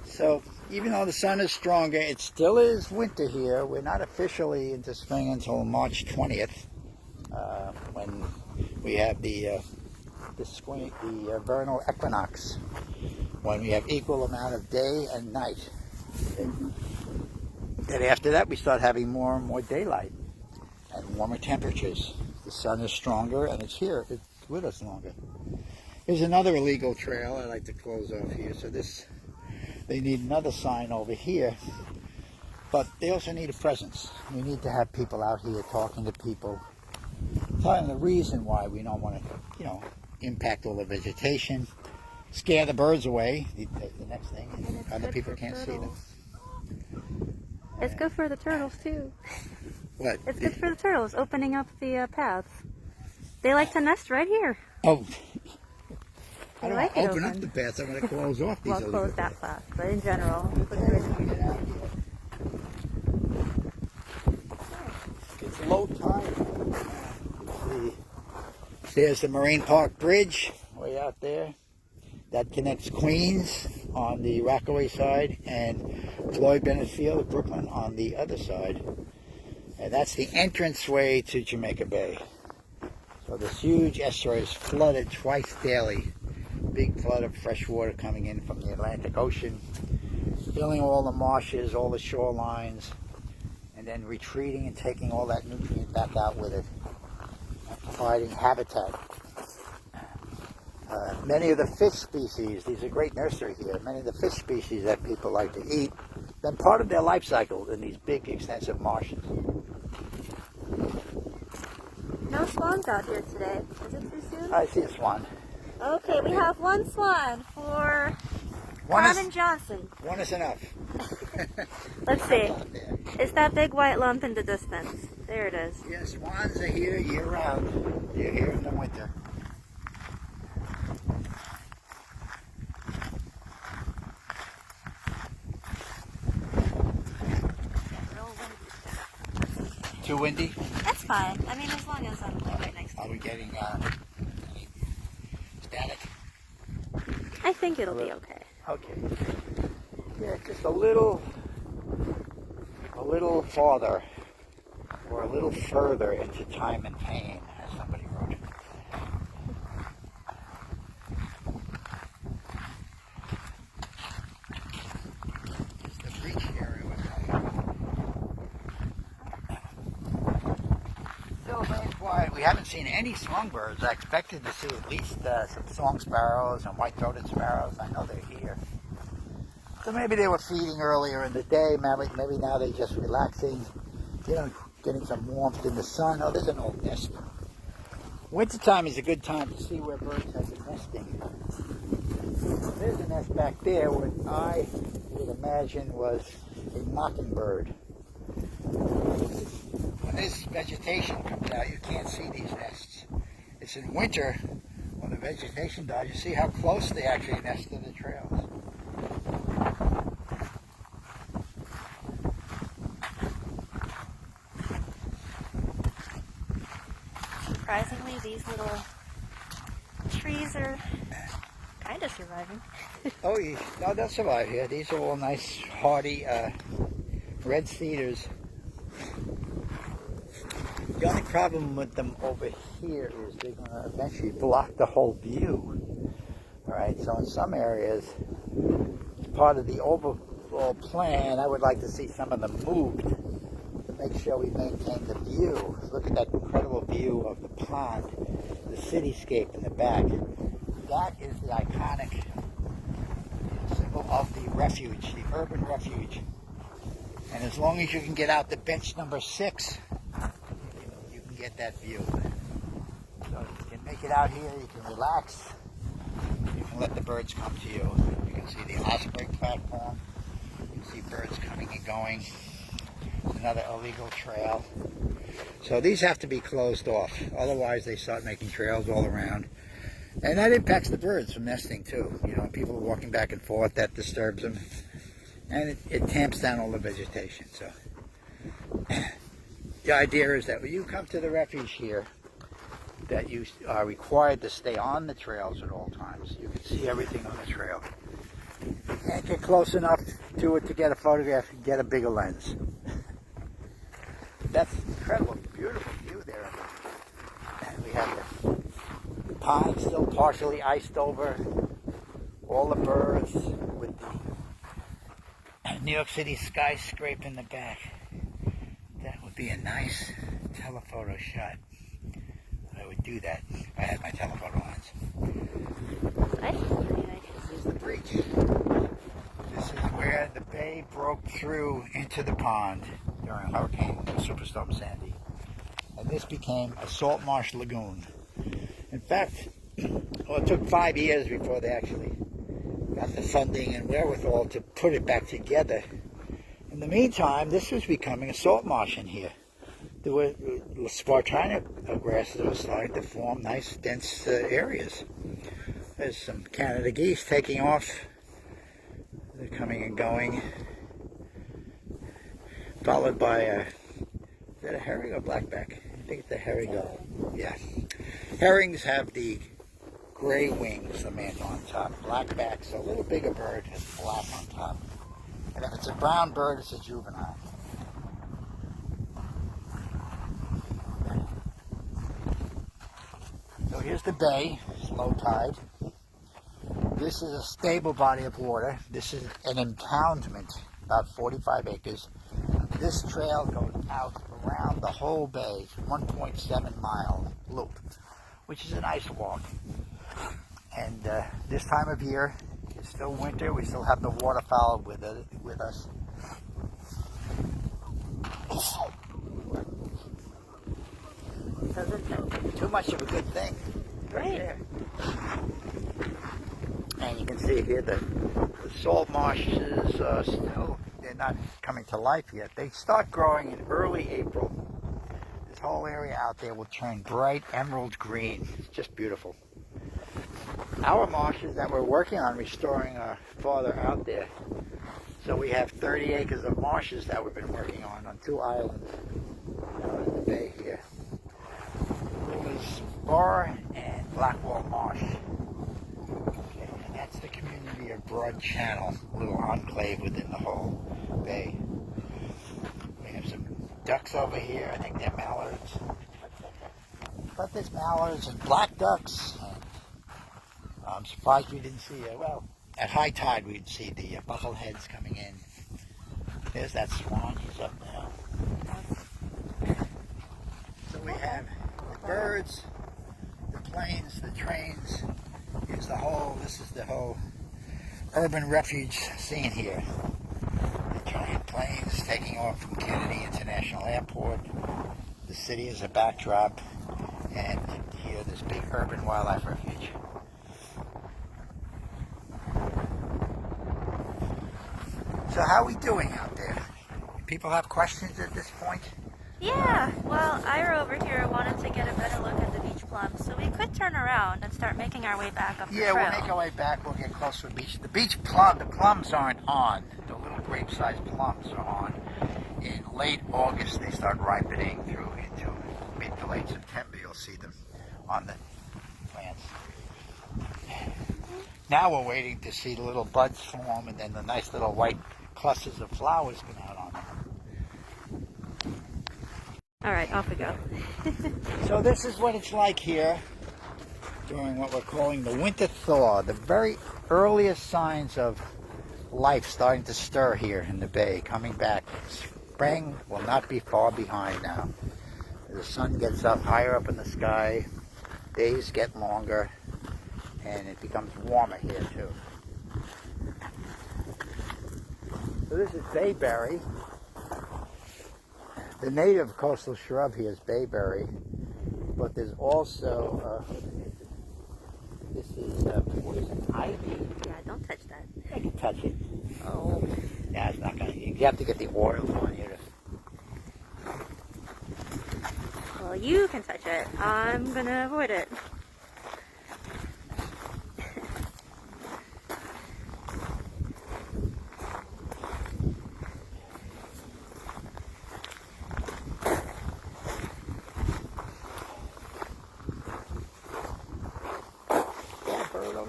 So even though the sun is stronger, it still is winter here. We're not officially into spring until March 20th, when we have the vernal equinox, when we have equal amount of day and night. Then after that, we start having more and more daylight and warmer temperatures. The sun is stronger and it's here. It's with us longer. Here's another illegal trail I like to close off here. So they need another sign over here, but they also need a presence. We need to have people out here talking to people, telling the reason why we don't want to, impact all the vegetation, scare the birds away. The next thing, other people can't see them. It's good for the turtles too. What? It's good for the turtles, opening up the paths. They like to nest right here. Oh. I don't like want to it open open. up the paths. I'm going to close off these. Well, close that path, but in general. It's low tide. There's the Marine Park Bridge way out there. That connects Queens on the Rockaway side and Floyd Bennett Field of Brooklyn on the other side. And that's the entranceway to Jamaica Bay. So this huge estuary is flooded twice daily. Big flood of fresh water coming in from the Atlantic Ocean, filling all the marshes, all the shorelines, and then retreating and taking all that nutrient back out with it, and providing habitat. Many of the fish species, these are great nursery here, many of the fish species that people like to eat, been part of their life cycle in these big, extensive marshes. No swans out here today. Is it too soon? I see a swan. Okay, we have one swan for Carmen Johnson. One is enough. Let's see. It's that big white lump in the distance. There it is. Yeah, swans are here year-round. They're here in the winter. Too windy? That's fine. I mean, as long as I'm right next to Are you. we getting any static? I think it'll be okay. Okay. Yeah, just a little farther or a little further into time and pain, as somebody wrote. It's the Beech area we're still very quiet. We haven't seen any songbirds. I expected to see at least some song sparrows and white-throated sparrows. I know they're here. So maybe they were feeding earlier in the day. Maybe now they're just relaxing, getting some warmth in the sun. Oh, there's an old nest. Wintertime is a good time to see where birds have been nesting. There's a nest back there, what I would imagine was a mockingbird. When this vegetation comes out, you can't see these nests. It's in winter, when the vegetation dies, you see how close they actually nest to the trails. Surprisingly, these little trees are kind of surviving. Oh, no, they'll survive here. These are all nice, hardy red cedars. The only problem with them over here is they're going to eventually block the whole view. All right, so in some areas, as part of the overall plan, I would like to see some of them moved to make sure we maintain the view. Look at that incredible view of the pond, the cityscape in the back. That is the iconic symbol of the refuge, the urban refuge. And as long as you can get out to bench number 6, you can get that view. So you can make it out here, you can relax, you can let the birds come to you. You can see the Osprey platform, you can see birds coming and going. Another illegal trail. So these have to be closed off, otherwise they start making trails all around. And that impacts the birds from nesting too. People are walking back and forth, that disturbs them. And it tamps down all the vegetation. So The idea is that when you come to the refuge here, that you are required to stay on the trails at all times. You can see everything on the trail. You can't get close enough to it to get a photograph and get a bigger lens. That's incredible, beautiful view there. And we have the pond still partially iced over, all the birds with the New York City skyscraper in the back. That would be a nice telephoto shot. I would do that if I had my telephoto lens. This is the breach. This is where the bay broke through into the pond during Hurricane Superstorm Sandy. And this became a salt marsh lagoon. In fact, well, it took 5 years before they actually got the funding and wherewithal to put it back together. In the meantime, this was becoming a salt marsh in here. There were spartina grasses that were starting to form nice, dense areas. There's some Canada geese taking off. They're coming and going. Followed by is that a herring or blackback? I think it's a herring. Yeah. Herrings have the gray wings, the mantle on top. Blackbacks, a little bigger bird, has black on top. And if it's a brown bird, it's a juvenile. So here's the bay. It's low tide. This is a stable body of water. This is an impoundment, about 45 acres. This trail goes out around the whole bay, 1.7 mile loop, which is a nice walk. And this time of year, it's still winter. We still have the waterfowl with us. Doesn't too much of a good thing. Right there. And you can see here the salt marshes still, they're not coming to life yet. They start growing in early April. This whole area out there will turn bright emerald green. It's just beautiful. Our marshes that we're working on restoring are farther out there. So we have 30 acres of marshes that we've been working on 2 islands out in the bay here. There's Bar and Blackwall Marsh. Okay, and that's the community of Broad Channel, a little enclave within the whole bay. We have some ducks over here. I think they're mallards. But there's mallards and black ducks. I'm surprised we didn't see well, at high tide we'd see the buckleheads coming in. There's that swan, he's up now. So we have the birds, the planes, the trains. This is the whole urban refuge scene here. The giant planes taking off from Kennedy International Airport. The city is a backdrop, and here this big urban wildlife refuge. So how are we doing out there? People have questions at this point? Yeah, well, Ira over here wanted to get a better look at the beach plums, so we could turn around and start making our way back up the trail. Yeah, we'll make our way back. We'll get close to the beach. The beach plum, the plums aren't on. The little grape-sized plums are on. In late August, they start ripening through into mid to late September. You'll see them on the plants. Now we're waiting to see the little buds form and then the nice little white clusters of flowers come out on them. All right, off we go. So this is what it's like here during what we're calling the winter thaw, the very earliest signs of life starting to stir here in the bay, coming back. Spring will not be far behind now. The sun gets up higher up in the sky, days get longer, and it becomes warmer here too. So this is bayberry. The native coastal shrub here is bayberry, but there's also, this is poison ivy. Yeah, don't touch that. I can touch it. Oh. Yeah, it's not gonna, you have to get the oil on here. Well, you can touch it. I'm gonna avoid it.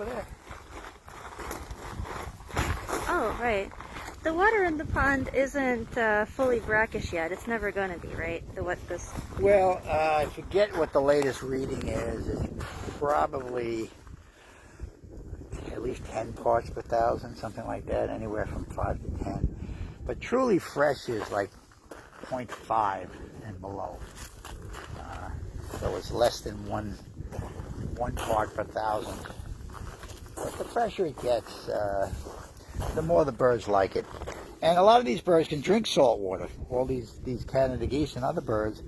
over there. Oh, right. The water in the pond isn't fully brackish yet. It's never going to be, right? Well, I forget what the latest reading is. It's probably at least 10 parts per thousand, something like that, anywhere from 5 to 10. But truly fresh is like 0.5 and below. So it's less than one part per thousand. But the fresher it gets, the more the birds like it. And a lot of these birds can drink salt water. All these Canada geese and other birds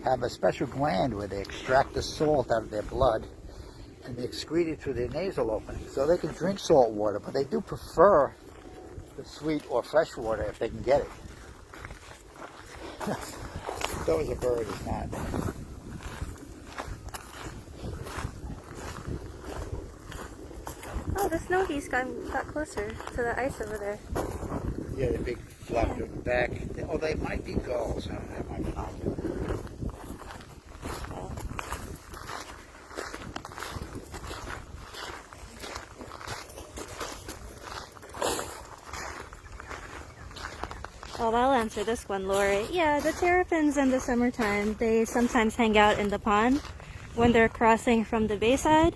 have a special gland where they extract the salt out of their blood and they excrete it through their nasal opening. So they can drink salt water, but they do prefer the sweet or fresh water if they can get it. So as a bird is not. Oh, the snow geese got closer to the ice over there. Yeah, the big flop to the back. Oh, they might be gulls. I don't have my phone. Well, I'll answer this one, Lori. Yeah, the terrapins in the summertime, they sometimes hang out in the pond when they're crossing from the bayside,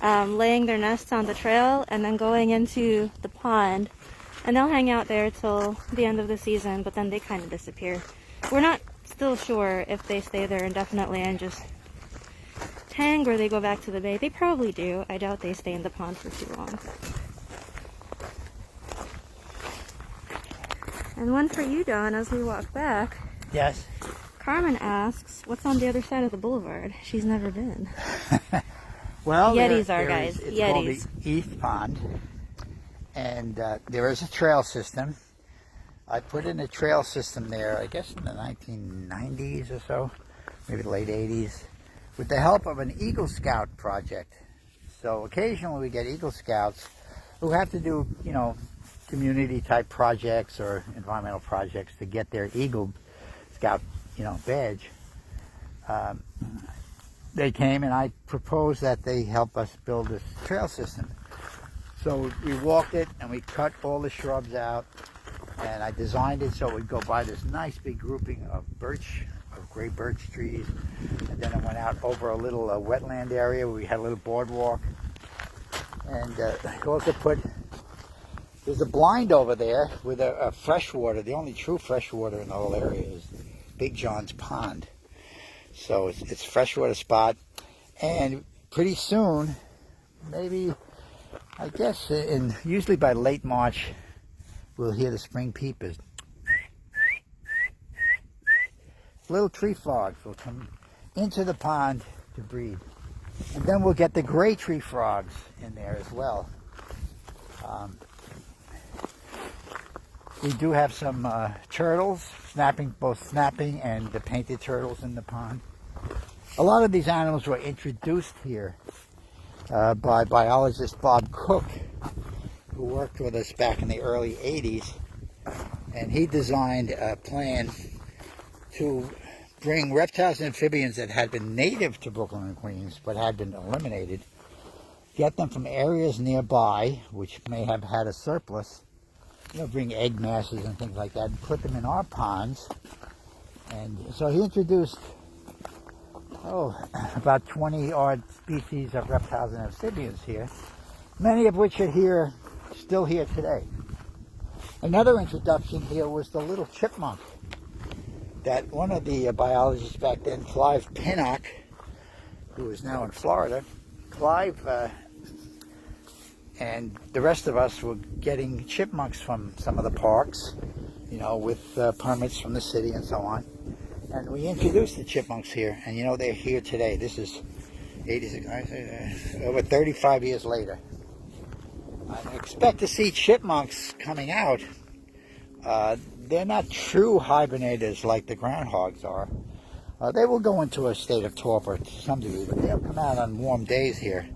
laying their nests on the trail, and then going into the pond. And they'll hang out there till the end of the season, but then they kind of disappear. We're not still sure if they stay there indefinitely and just hang or they go back to the bay. They probably do. I doubt they stay in the pond for too long. And one for you, Don, as we walk back. Yes. Carmen asks, what's on the other side of the boulevard? She's never been. Well, Yetis it's Yetis. called the East Pond. And there is a trail system. I put in a trail system there, I guess in the 1990s or so, maybe the late 80s, with the help of an Eagle Scout project. So occasionally we get Eagle Scouts who have to do, community type projects or environmental projects to get their Eagle Scout, badge. They came and I proposed that they help us build this trail system. So we walked it and we cut all the shrubs out and I designed it so it would go by this nice big grouping of gray birch trees. And then I went out over a little wetland area where we had a little boardwalk. And I also there's a blind over there with a freshwater. The only true freshwater in the whole area is Big John's Pond. So it's a freshwater spot. And pretty soon, maybe, I guess, usually by late March, we'll hear the spring peepers. Little tree frogs will come into the pond to breed. And then we'll get the gray tree frogs in there as well. We do have some turtles, both snapping and the painted turtles in the pond. A lot of these animals were introduced here by biologist Bob Cook, who worked with us back in the early 80s. And he designed a plan to bring reptiles and amphibians that had been native to Brooklyn and Queens but had been eliminated, get them from areas nearby which may have had a surplus, bring egg masses and things like that, and put them in our ponds. And so he introduced, about 20-odd species of reptiles and amphibians here, many of which are still here today. Another introduction here was the little chipmunk that one of the biologists back then, Clive Pinnock, who is now in Florida, Clive and the rest of us were getting chipmunks from some of the parks, with permits from the city and so on. And we introduced the chipmunks here, and they're here today. This is 86, over 35 years later. I expect to see chipmunks coming out. They're not true hibernators like the groundhogs are. They will go into a state of torpor to some degree, but they'll come out on warm days here.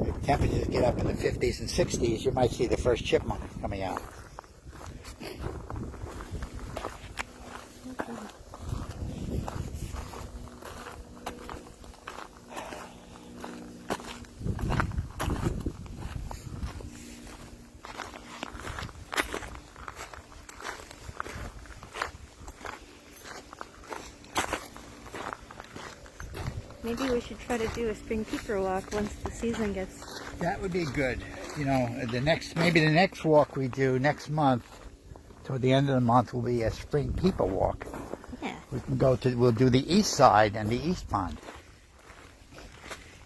If temperatures get up in the 50s and 60s, you might see the first chipmunk coming out. maybe we should try to do a spring peeper walk once the season gets... That would be good. You know, maybe the next walk we do next month, toward the end of the month, will be a spring peeper walk. Yeah. We'll do the east side and the east pond.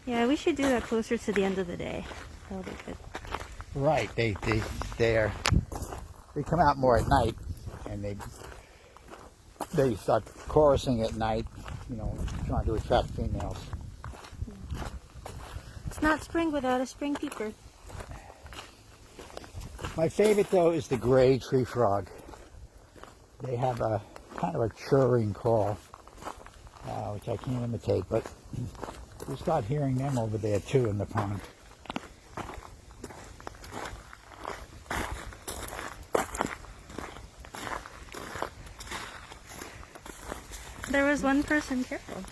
Yeah, we should do that closer to the end of the day. That'll be good. Right. They come out more at night, and they start chorusing at night, you know, trying to attract females. It's not spring without a spring peeper. My favorite, though, is the gray tree frog. They have a kind of a churring call, which I can't imitate, but we'll start hearing them over there, too, in the pond. There was one person, careful,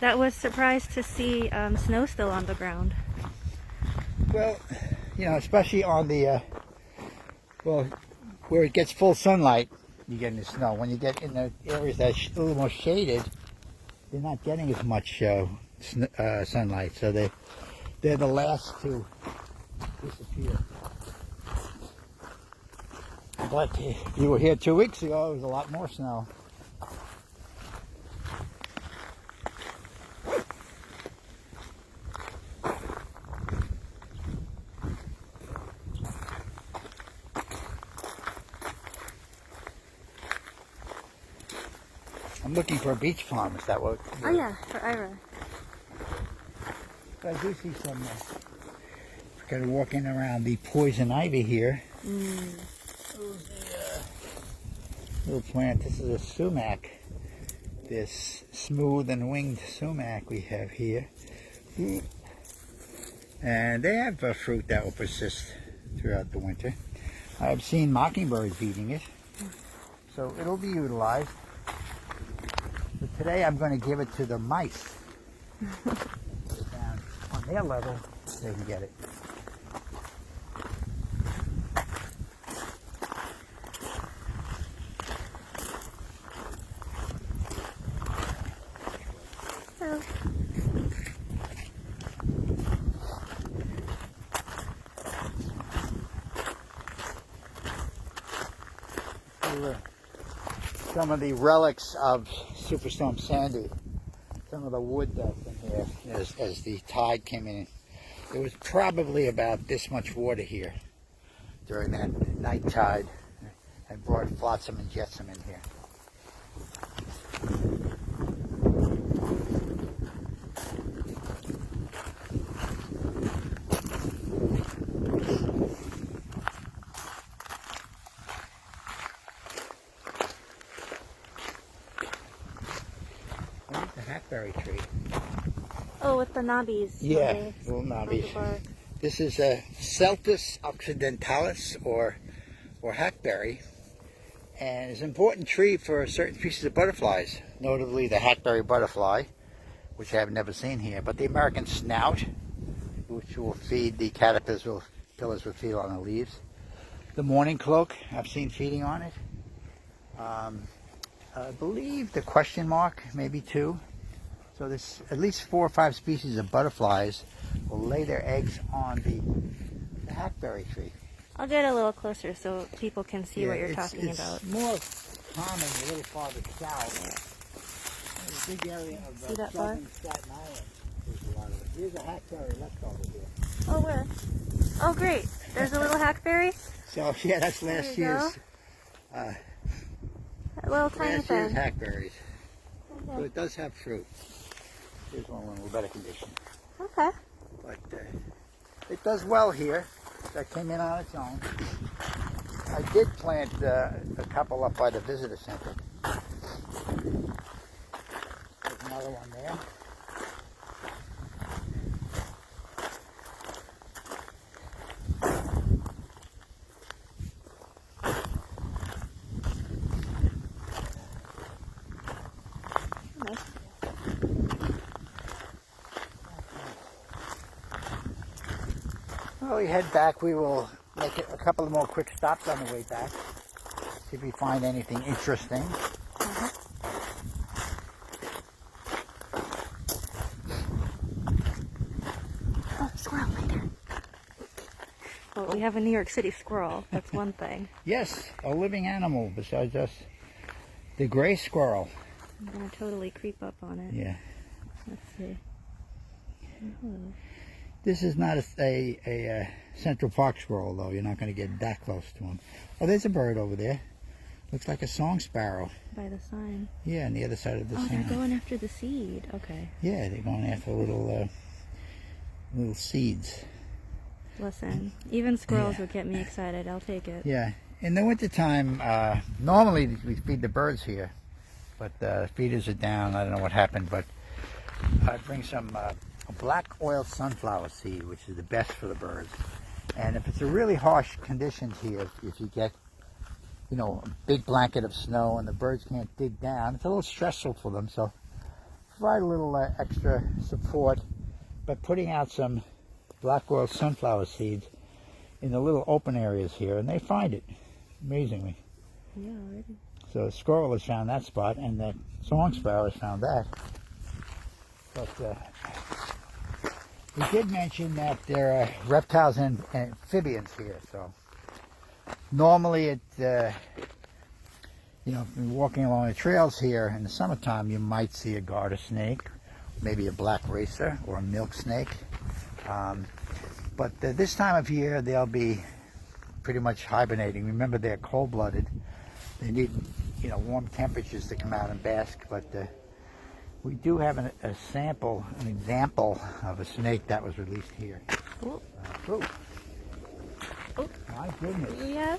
that was surprised to see snow still on the ground. Well, you know, especially on the, where it gets full sunlight, you get in the snow. When you get in the areas that's a little more shaded, they're not getting as much sunlight, so they're the last to disappear. But if you were here 2 weeks ago, there was a lot more snow. I'm looking for a beech plum. Is that what? Oh yeah, for Ira. I do see some. Kind of walking around the poison ivy here. Little plant. This is a sumac. This smooth and winged sumac we have here, and they have a fruit that will persist throughout the winter. I've seen mockingbirds eating it, so it'll be utilized. But today I'm going to give it to the mice. Down on their level, they can get it. Some of the relics of Superstorm Sandy, some of the wood that's in here as the tide came in. There was probably about this much water here during that night tide and brought flotsam and jetsam in here. Hackberry tree. Oh, with the knobbies. Yeah, little knobbies. This is a Celtis occidentalis, or hackberry, and it's an important tree for certain species of butterflies, notably the hackberry butterfly, which I have never seen here, but the American snout, which will feed the caterpillars will feed on the leaves. The morning cloak, I've seen feeding on it. I believe the question mark, maybe 2. So there's at least 4 or 5 species of butterflies will lay their eggs on the hackberry tree. I'll get a little closer so people can see what you're talking about. It's more common a little farther south. There's a big area of southern Staten Island. There's a lot of it. Here's a hackberry left over here. Oh, where? Oh, great. There's a little hackberry? So, yeah, that's last year's. A little tiny last thing. year's hackberries. Okay. So it does have fruit. Here's one in a little better condition. Okay. But it does well here. That came in on its own. I did plant a couple up by the visitor center. There's another one there. Well, we head back. We will make a couple of more quick stops on the way back. See if we find anything interesting. have a New York City squirrel. That's one thing. Yes, a living animal besides us. The gray squirrel. I'm going to totally creep up on it. Yeah. Let's see. Oh. This is not a Central Park squirrel, though. You're not going to get that close to him. Oh, there's a bird over there. Looks like a song sparrow. By the sign. Yeah, on the other side of the sign. Oh, they're going after the seed. Okay. Yeah, they're going after little seeds. Listen, even squirrels would get me excited. I'll take it. Yeah. In the wintertime, normally we feed the birds here, but the feeders are down. I don't know what happened, but I bring some black oil sunflower seed, which is the best for the birds. And if it's a really harsh conditions here, if you get, you know, a big blanket of snow and the birds can't dig down, it's a little stressful for them. So provide a little extra support by putting out some black oil sunflower seeds in the little open areas here, and they find it, amazingly. Yeah, already. So the squirrel has found that spot, and the song sparrow has found that. But we did mention that there are reptiles and amphibians here, so normally it, you know, if you're walking along the trails here in the summertime, you might see a garter snake, maybe a black racer or a milk snake. But this time of year, they'll be pretty much hibernating. Remember, they're cold-blooded. They need, you know, warm temperatures to come out and bask. But we do have an example of a snake that was released here. Oh. Oh, my goodness. Yeah.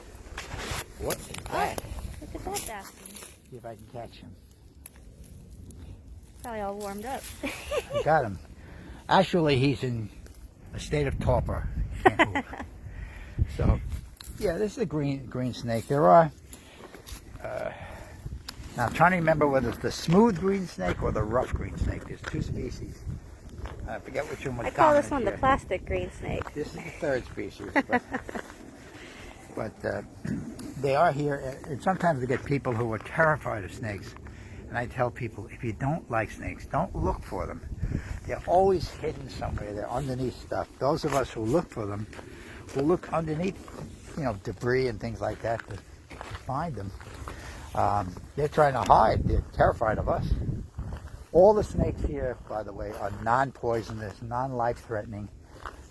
What is that? Look at that bastard. See if I can catch him. Probably all warmed up. I got him. Actually, he's in a state of torpor. He can't move. So, yeah, this is a green snake. There are, now I'm trying to remember whether it's the smooth green snake or the rough green snake. There's two species. I forget which one was I call this dominant one here. the plastic green snake. This is the third species. But they are here, and sometimes we get people who are terrified of snakes. And I tell people, if you don't like snakes, don't look for them. They're always hidden somewhere. They're underneath stuff. Those of us who look for them will look underneath, you know, debris and things like that to find them. They're trying to hide. They're terrified of us. All the snakes here, by the way, are non-poisonous, non-life-threatening.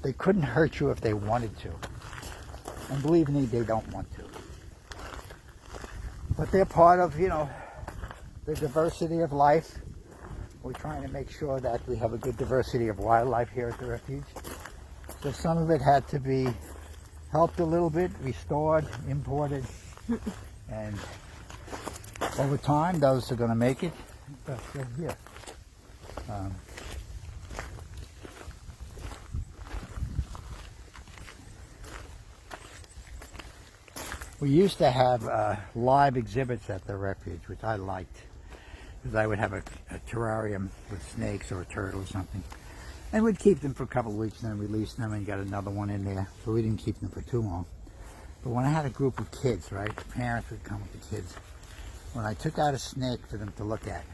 They couldn't hurt you if they wanted to. And believe me, they don't want to. But they're part of, you know, the diversity of life. We're trying to make sure that we have a good diversity of wildlife here at the refuge. So some of it had to be helped a little bit, restored, imported, and over time those are going to make it. But here. We used to have live exhibits at the refuge, which I liked. Because I would have a terrarium with snakes or a turtle or something. And we'd keep them for a couple of weeks and then release them and get another one in there. So we didn't keep them for too long. But when I had a group of kids, right, the parents would come with the kids. When I took out a snake for them to look at,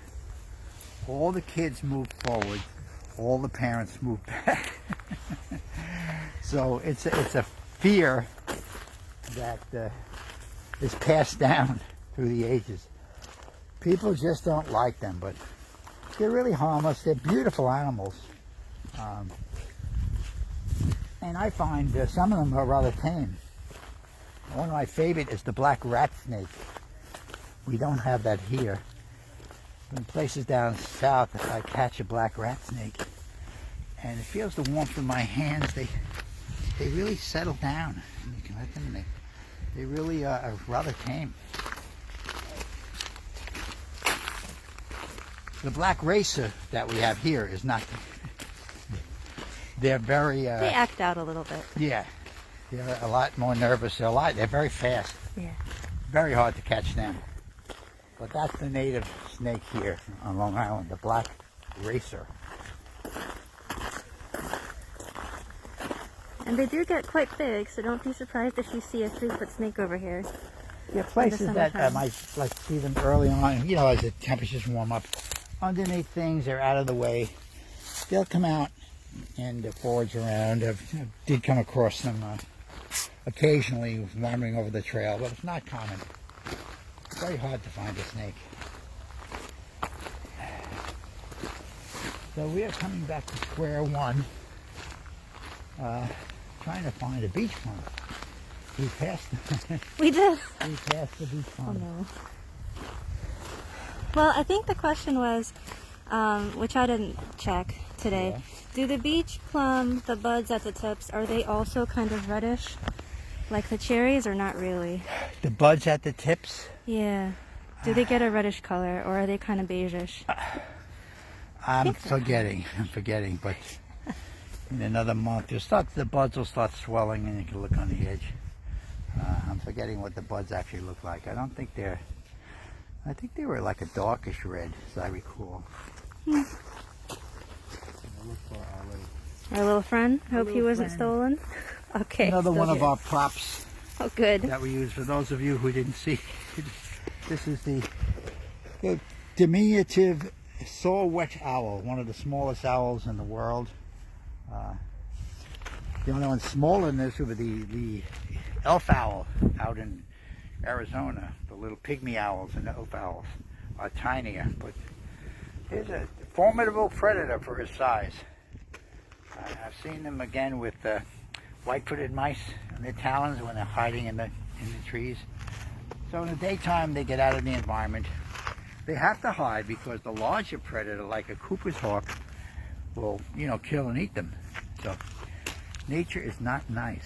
all the kids moved forward, all the parents moved back. So it's a fear that is passed down through the ages. People just don't like them, but they're really harmless. They're beautiful animals. And I find some of them are rather tame. One of my favorite is the black rat snake. We don't have that here. In places down south, if I catch a black rat snake and it feels the warmth of my hands, they really settle down. And you can let them, they really are rather tame. The black racer that we have here is not. They're very. They act out a little bit. Yeah, they're a lot more nervous. They're very fast. Yeah. Very hard to catch them. But that's the native snake here on Long Island, the black racer. And they do get quite big, so don't be surprised if you see a 3-foot snake over here. Yeah, places that might like see them early on, you know, as the temperatures warm up. Underneath things, they're out of the way. They'll come out and forage around. I did come across them occasionally wandering over the trail, but it's not common. It's very hard to find a snake. So we are coming back to square one, trying to find a beech plum. We passed. We did. We passed the beech plum. Oh no. Well, I think the question was, which I didn't check today. Yeah. Do the beech plum, the buds at the tips, are they also kind of reddish, like the cherries, or not really? The buds at the tips? Yeah. Do they get a reddish color, or are they kind of beigeish? I'm forgetting, but in another month, the buds will start swelling and you can look on the edge. I'm forgetting what the buds actually look like. I think they were like a darkish red, as I recall. Our little friend? Hope he wasn't stolen? Okay. Another one of here. our props Oh, good. that we use. For those of you who didn't see, this is the diminutive saw-whet owl, one of the smallest owls in the world. The only one smaller than this would be the elf owl out in Arizona. The little pygmy owls and elf owls are tinier, but he's a formidable predator for his size. I've seen them again with white-footed mice and their talons when they're hiding in the trees. So in the daytime they get out of the environment. They have to hide because the larger predator, like a Cooper's hawk, will, kill and eat them. So nature is not nice.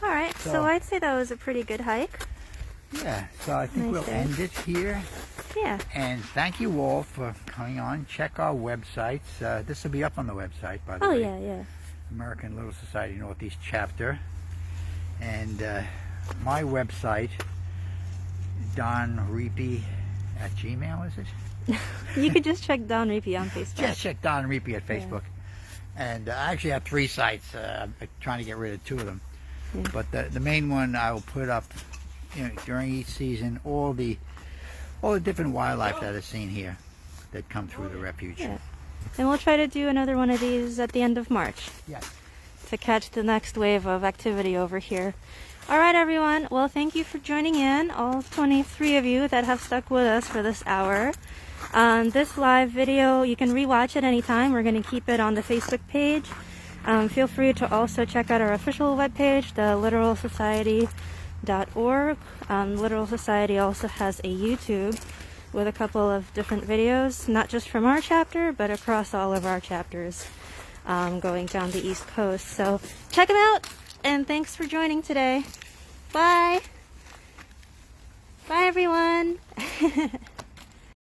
All right, so I'd say that was a pretty good hike. Yeah, so I think we'll end it here. Yeah. And thank you all for coming on. Check our websites. This will be up on the website, by the way. Oh, yeah. American Little Society Northeast Chapter. And my website, Riepe at Gmail, is it? You could just check Don Riepe on Facebook. Just check Don Riepe at Facebook. Yeah. And I actually have 3 sites. I'm trying to get rid of 2 of them. Yeah. But the main one I will put up during each season all the different wildlife that is seen here that come through the refuge. Yeah. And we'll try to do another one of these at the end of March. Yes. To catch the next wave of activity over here. All right, everyone. Well, thank you for joining in, all 23 of you that have stuck with us for this hour. This live video, you can rewatch it anytime. We're going to keep it on the Facebook page. Feel free to also check out our official webpage, the littoralsociety.org. Littoral Society also has a YouTube with a couple of different videos, not just from our chapter, but across all of our chapters going down the East Coast. So check them out, and thanks for joining today. Bye. Bye, everyone.